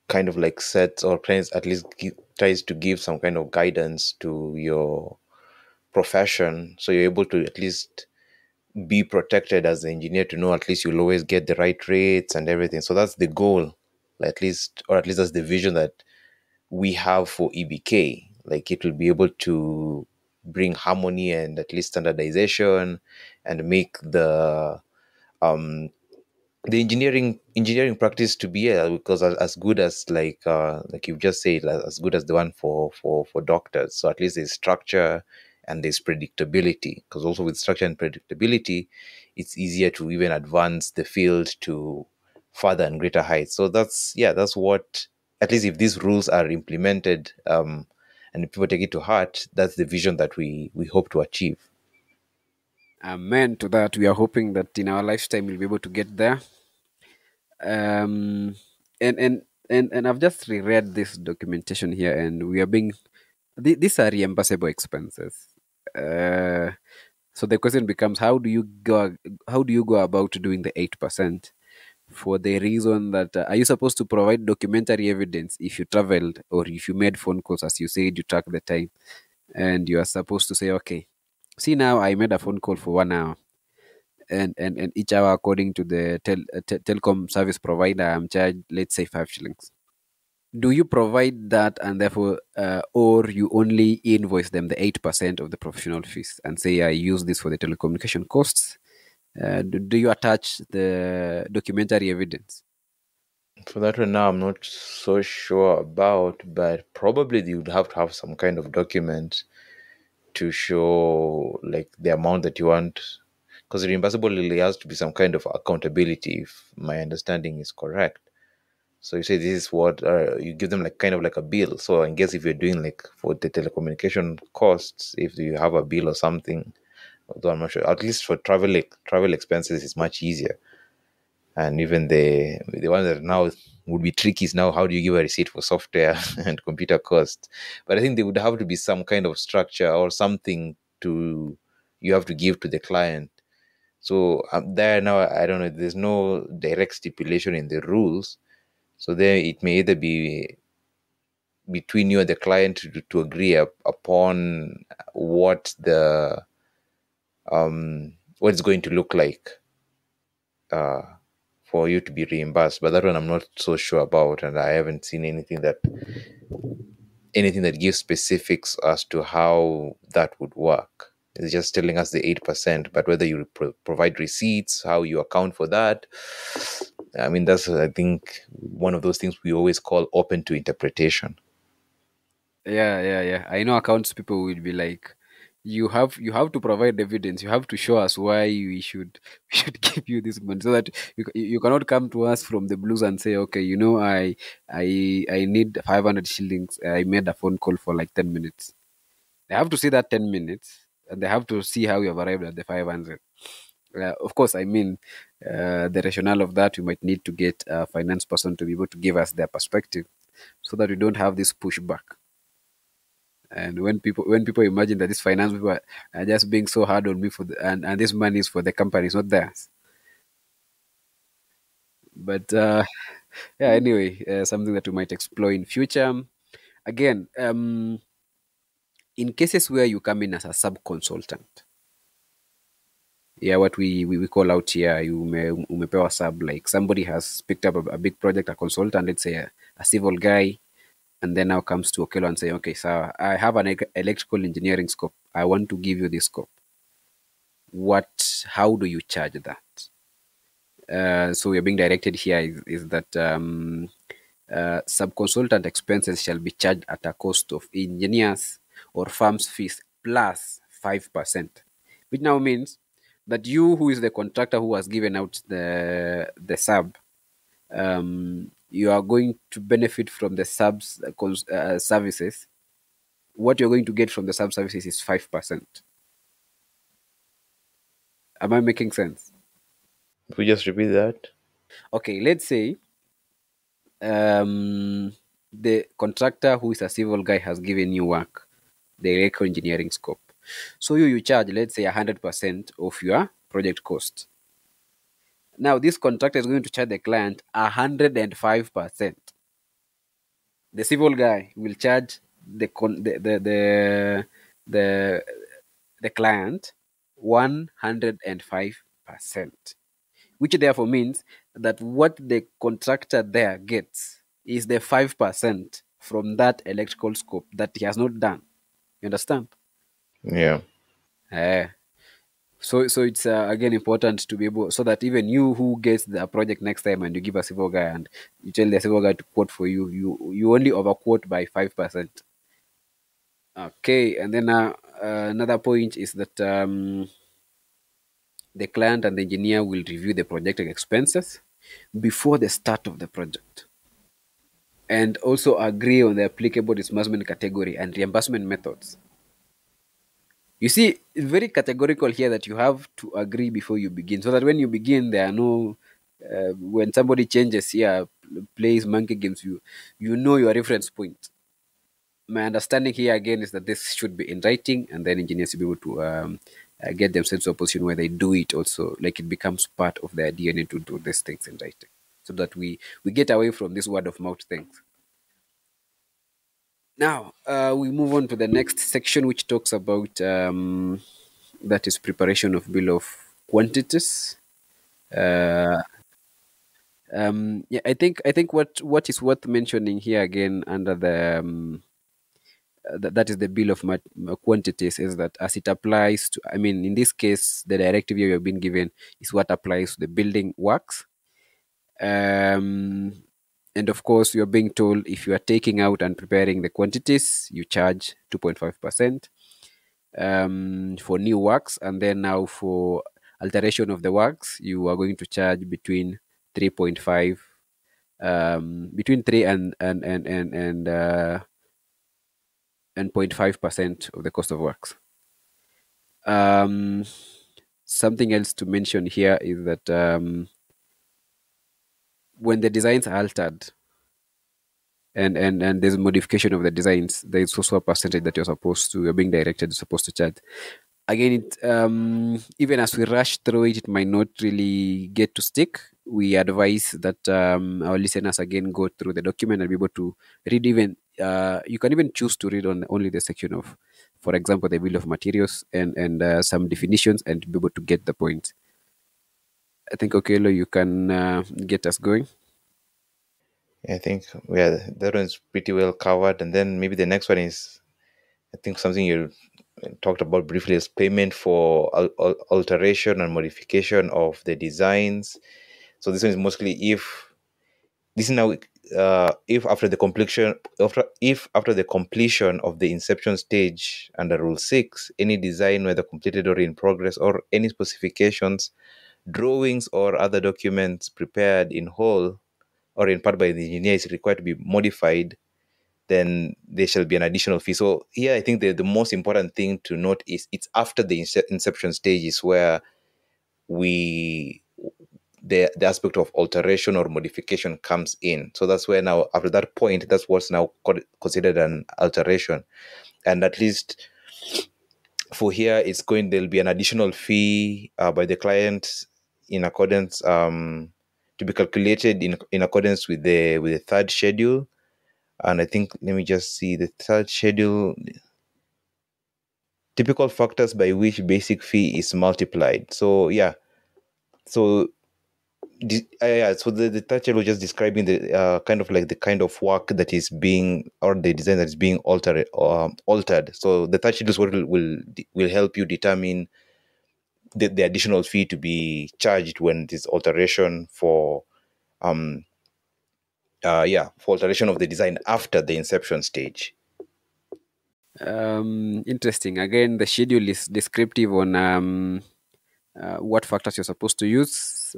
kind of like sets or tries, at least tries to give some kind of guidance to your profession, so you're able to at least be protected as the engineer, to know at least you'll always get the right rates and everything. So that's the goal, at least, or at least that's the vision that we have for EBK. Like, it will be able to bring harmony and at least standardization, and make um the engineering practice to be, because as good as, like you've just said, as good as the one for doctors. So at least there's structure and there's predictability, because also with structure and predictability, it's easier to even advance the field to further and greater heights. So that's what, at least if these rules are implemented, and if people take it to heart, that's the vision that we hope to achieve. Amen to that. We are hoping that in our lifetime we'll be able to get there. Um, and I've just reread this documentation here, and we are being these are reimbursable expenses. Uh, so the question becomes, how do you go about doing the 8%? For the reason that are you supposed to provide documentary evidence if you traveled or if you made phone calls, as you said, you track the time, and you are supposed to say, okay, see, now I made a phone call for 1 hour, and each hour, according to the telecom service provider, I'm charged, let's say, 5 shillings. Do you provide that, and therefore, or you only invoice them the 8% of the professional fees and say, I use this for the telecommunication costs? Do you attach the documentary evidence? For that one now, I'm not so sure about, but probably you would have to have some kind of document to show, like, the amount that you want, because reimbursable really has to be some kind of accountability, if my understanding is correct. So you say this is what, you give them, like, kind of like a bill. So I guess if you're doing, like, for the telecommunication costs, if you have a bill or something, although I'm not sure, at least for travel expenses, it's much easier. And even the one that now would be tricky is, now how do you give a receipt for software and computer costs? But I think there would have to be some kind of structure or something to you have to give to the client. So there now, I don't know, there's no direct stipulation in the rules. So there it may either be between you and the client to agree upon what it's going to look like, uh, for you to be reimbursed. But that one I'm not so sure about, and I haven't seen anything that gives specifics as to how that would work. It's just telling us the 8%, but whether you provide receipts, how you account for that, I mean, that's, I think, one of those things we always call open to interpretation. Yeah. I know accounts people will be like, you have to provide evidence. You have to show us why we should we should give you this money, so that you cannot come to us from the blues and say, okay, I need 500 shillings. I made a phone call for like 10 minutes. They have to see that 10 minutes, and they have to see how you have arrived at the 500. Of course, I mean, the rationale of that, we might need to get a finance person to be able to give us their perspective, so that we don't have this pushback. And when people imagine that these finance people are just being so hard on me for and this money is for the company, it's not theirs. But yeah, anyway, something that we might explore in future. Again, in cases where you come in as a sub consultant, yeah, what we call out here, umepewa sub, like somebody has picked up a big project, a consultant, let's say a civil guy, and then now comes to Okelo and say, okay, so I have an electrical engineering scope. I want to give you this scope. How do you charge that? So we're being directed here is that sub-consultant expenses shall be charged at a cost of engineers or firm's fees plus 5%, which now means that you, who is the contractor who has given out the sub, you are going to benefit from the subs services. What you're going to get from the sub services is 5%. Am I making sense? If we just repeat that. Okay, let's say the contractor, who is a civil guy, has given you work, the electrical engineering scope. So you charge, let's say, 100% of your project cost. Now this contractor is going to charge the client 105%. The civil guy will charge the client 105%, which therefore means that what the contractor there gets is the 5% from that electrical scope that he has not done. You understand? Yeah. Eh. So it's again important to be able, so that even you who gets the project next time and you give a civil guy and you tell the civil guy to quote for you, you only overquote by 5%. Okay, and then another point is that the client and the engineer will review the projected expenses before the start of the project and also agree on the applicable disbursement category and reimbursement methods. You see, it's very categorical here that you have to agree before you begin, so that when you begin, there are no when somebody changes here, plays monkey games, you know your reference point. My understanding here again is that this should be in writing, and then engineers will be able to get themselves to a position where they do it also, like it becomes part of their DNA to do these things in writing, so that we get away from this word of mouth things. Now we move on to the next section, which talks about that is preparation of bill of quantities. Uh, yeah, I think what is worth mentioning here again under the that is the bill of quantities, is that as it applies to, I mean, in this case, the directive you have been given is what applies to the building works. Um, and of course, you're being told if you are taking out and preparing the quantities, you charge 2.5% for new works. And then now for alteration of the works, you are going to charge between 3.5, between 3 and 0.5% of the cost of works. Um, Something else to mention here is that when the designs are altered and there's modification of the designs, there's also a percentage that you're being directed, supposed to charge. Again, even as we rush through it, it might not really get to stick. We advise that our listeners again go through the document and be able to read. Even you can even choose to read on only the section of, for example, the bill of materials and some definitions, and be able to get the point. I think, Okelo, you can get us going. I think that one's pretty well covered. And then maybe the next one is, I think, something you talked about briefly, is payment for alteration and modification of the designs. So this one is mostly if this is now if after the completion if after the completion of the inception stage under Rule 6, any design, whether completed or in progress, or any specifications, drawings, or other documents prepared in whole or in part by the engineer is required to be modified, then there shall be an additional fee. So here, I think the most important thing to note is it's after the inception stage is where we the aspect of alteration or modification comes in. So that's where now, after that point, that's what's now considered an alteration. And at least for here, there'll be an additional fee by the client in accordance to be calculated in accordance with the third schedule. And I think, let me just see the third schedule. Typical factors by which basic fee is multiplied. So yeah, so so the third schedule was just describing the kind of like the kind of work that is being, or the design that is being altered. So the third schedule is what will help you determine the additional fee to be charged when this alteration um for alteration of the design after the inception stage. Interesting. Again, the schedule is descriptive on what factors you're supposed to use.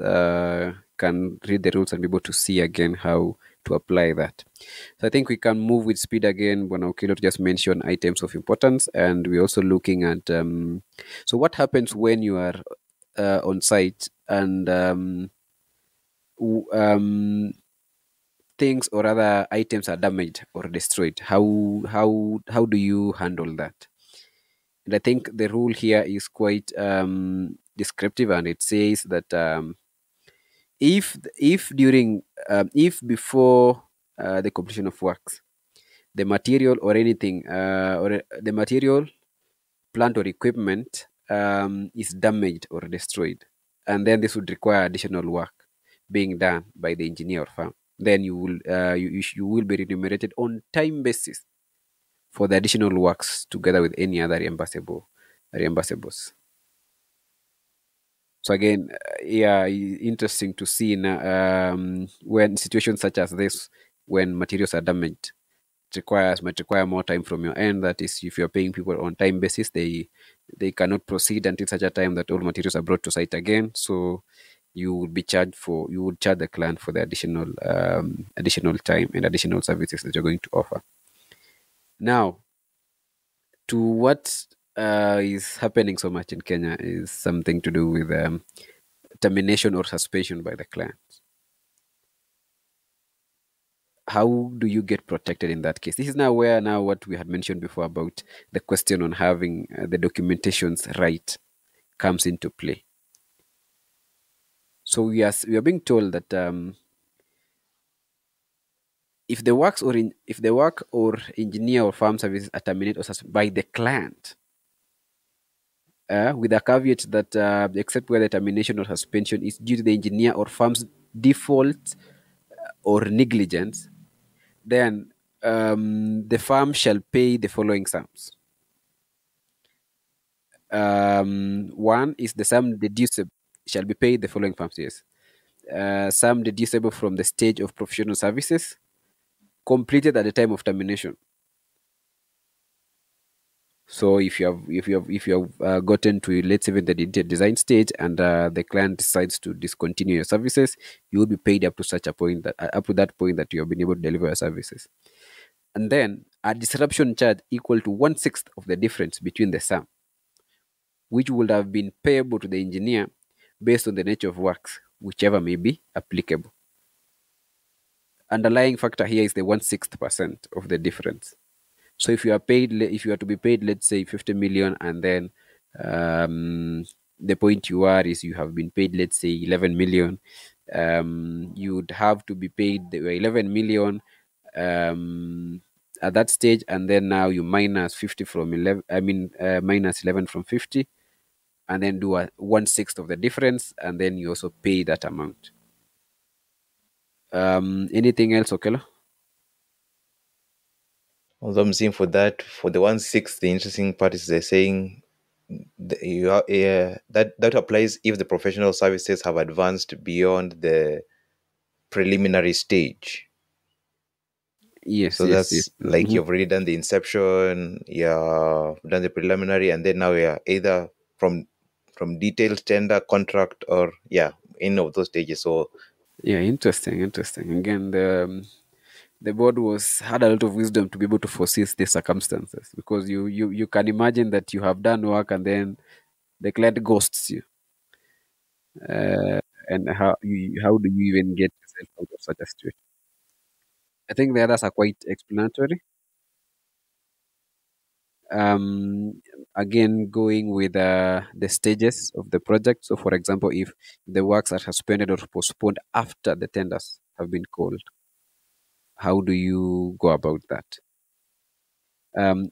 Can read the rules and be able to see again how to apply that. So I think we can move with speed again. When Okilo just mentioned items of importance, and we're also looking at so what happens when you are on site and w- um, things or other items are damaged or destroyed. How do you handle that? And I think the rule here is quite descriptive, and it says that if before the completion of works, the material or anything or the material, plant or equipment is damaged or destroyed, and then this would require additional work being done by the engineer or firm, then you will be remunerated on time basis for the additional works together with any other reimbursables. So again, yeah, interesting to see when situations such as this, when materials are damaged, might require more time from your end. That is, if you're paying people on time basis, they cannot proceed until such a time that all materials are brought to site again. So you would charge the client for the additional time and additional services that you're going to offer. Now, to what is happening so much in Kenya is something to do with termination or suspension by the client. How do you get protected in that case? This is now where now what we had mentioned before about the question on having the documentation's right comes into play. So we are being told that if the work or engineer or farm services are terminated or suspended by the client, with a caveat that except where the termination or suspension is due to the engineer or firm's default or negligence, then the firm shall pay the following sums. One is the sum deducible shall be paid the following sums. Yes, sum deducible from the stage of professional services completed at the time of termination. So if you have gotten to, let's say, the design stage, and the client decides to discontinue your services, you will be paid up to such a point that up to that point that you have been able to deliver your services, and then a disruption charge equal to 1/6 of the difference between the sum, which would have been payable to the engineer based on the nature of works, whichever may be applicable. Underlying factor here is the 1/6% of the difference. So if you are to be paid, let's say 50 million, and then the point you are is you have been paid, let's say 11 million, you would have to be paid the 11 million at that stage, and then now you minus 50 from 11. I mean, minus 11 from 50, and then do a 1/6 of the difference, and then you also pay that amount. Anything else, Okelo? Although I'm seeing for that, for the 1/6, the interesting part is they're saying that applies if the professional services have advanced beyond the preliminary stage. Yes, So yes, yes. that's like Mhm. you've already done the inception, you've done the preliminary, and then now you're either from detailed tender, contract, or any of those stages. So Yeah, interesting, interesting. Again, the board was had a lot of wisdom to be able to foresee the circumstances, because you can imagine that you have done work and then the client ghosts you, and how do you even get yourself out of such a situation? I think the others are quite explanatory. Um, Again, going with the stages of the project. So, for example, if the works are suspended or postponed after the tenders have been called, how do you go about that?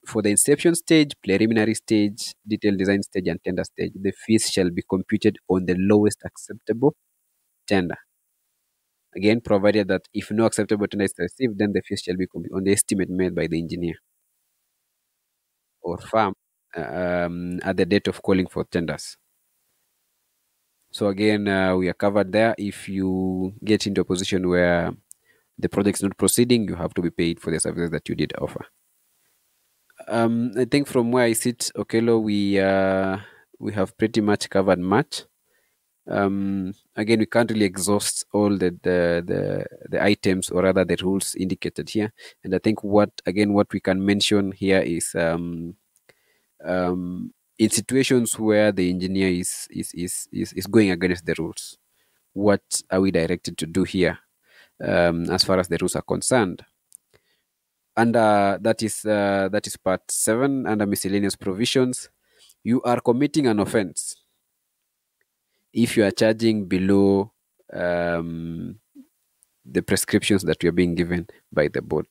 For the inception stage, preliminary stage, detailed design stage, and tender stage, the fees shall be computed on the lowest acceptable tender. Again, provided that if no acceptable tender is received, then the fees shall be computed on the estimate made by the engineer or firm at the date of calling for tenders. So again, we are covered there. If you get into a position where the project is not proceeding, you have to be paid for the services that you did offer. I think from where I sit, Okelo, we have pretty much covered much. Again, we can't really exhaust all the items, or rather the rules indicated here. And I think what we can mention here is in situations where the engineer is going against the rules, what are we directed to do here as far as the rules are concerned? Under that is part 7 under miscellaneous provisions. You are committing an offense if you are charging below the prescriptions that you are being given by the board.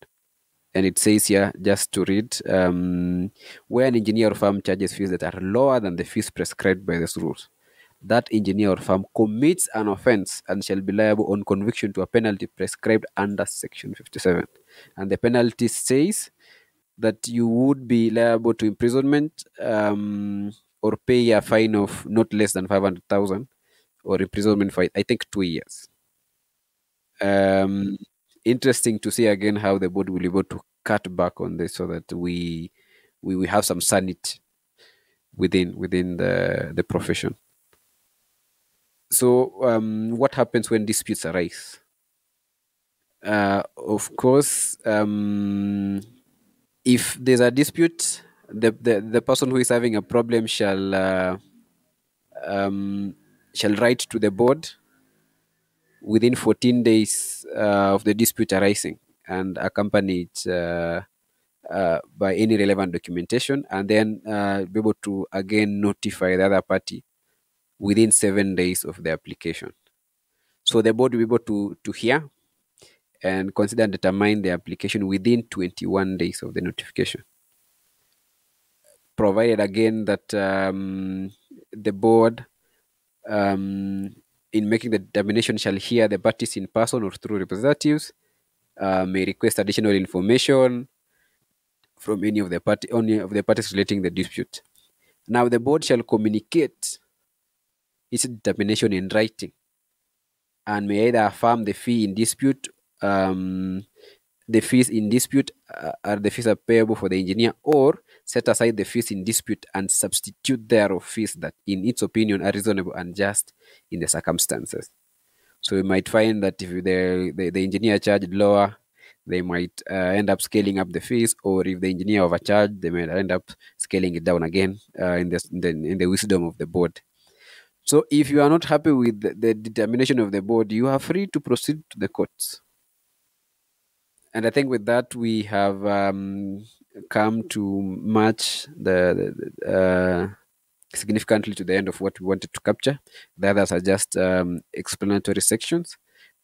And it says here, just to read, where an engineer or firm charges fees that are lower than the fees prescribed by these rules, that engineer or firm commits an offense and shall be liable on conviction to a penalty prescribed under Section 57. And the penalty says that you would be liable to imprisonment, or pay a fine of not less than 500,000, or imprisonment for, I think, 2 years. Um, Interesting to see again how the board will be able to cut back on this so that we have some sanity within the profession. So, what happens when disputes arise? Of course, if there's a dispute, the person who is having a problem shall write to the board within 14 days of the dispute arising and accompany it by any relevant documentation, and then be able to again notify the other party within 7 days of the application. So the board will be able to hear and consider and determine the application within 21 days of the notification. Provided again that the board, in making the determination, shall hear the parties in person or through representatives, may request additional information from any of the parties relating the dispute. Now the board shall communicate its determination in writing and may either affirm the fee in dispute. The fees in dispute are the fees are payable for the engineer, or set aside the fees in dispute and substitute thereof fees that, in its opinion, are reasonable and just in the circumstances. So we might find that if the engineer charged lower, they might end up scaling up the fees, or if the engineer overcharged, they might end up scaling it down again in the wisdom of the board. So if you are not happy with the determination of the board, you are free to proceed to the courts. And I think with that, we have come to match significantly to the end of what we wanted to capture. The others are just explanatory sections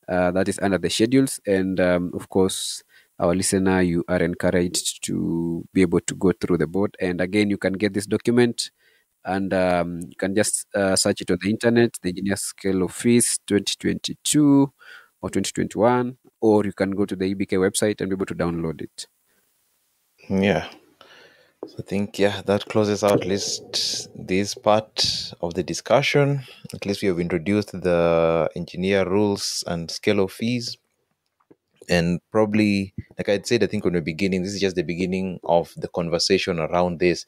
that is under the schedules. And of course, our listener, you are encouraged to be able to go through the board. And again, you can get this document and you can just search it on the internet, the Engineer Scale of Fees 2022 or 2021, or you can go to the EBK website and be able to download it. Yeah. So I think, that closes out at least this part of the discussion. At least we have introduced the engineer rules and scale of fees. And probably, like I'd said, I think from the beginning, this is just the beginning of the conversation around this.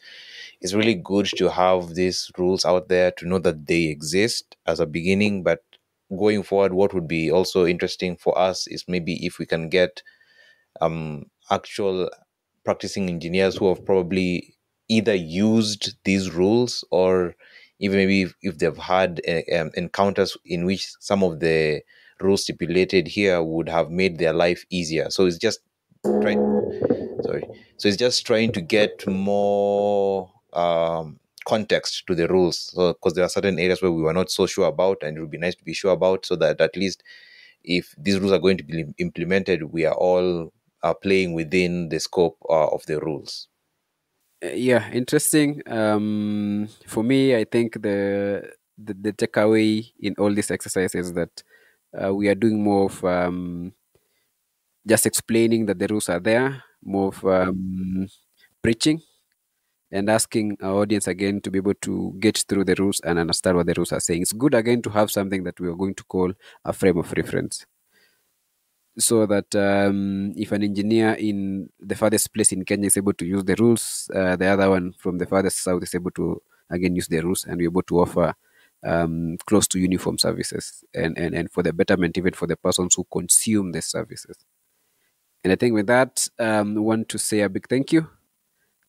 It's really good to have these rules out there, to know that they exist as a beginning. But going forward, what would be also interesting for us is maybe if we can get actual practicing engineers who have probably either used these rules, or even maybe if they've had encounters in which some of the rules stipulated here would have made their life easier. So it's just it's just trying to get more context to the rules, so because there are certain areas where we were not so sure about, and it would be nice to be sure about, so that at least if these rules are going to be implemented, we are all playing within the scope of the rules. Yeah, interesting. For me, I think the takeaway in all this exercise is that we are doing more of just explaining that the rules are there, more of preaching and asking our audience again to be able to get through the rules and understand what the rules are saying. It's good again to have something that we are going to call a frame of reference, so that if an engineer in the farthest place in Kenya is able to use the rules, the other one from the farthest south is able to again use the rules, and we're able to offer close to uniform services, and for the betterment even for the persons who consume the services. And I think with that, I want to say a big thank you.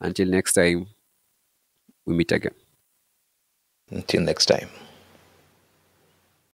Until next time, we meet again. Until next time.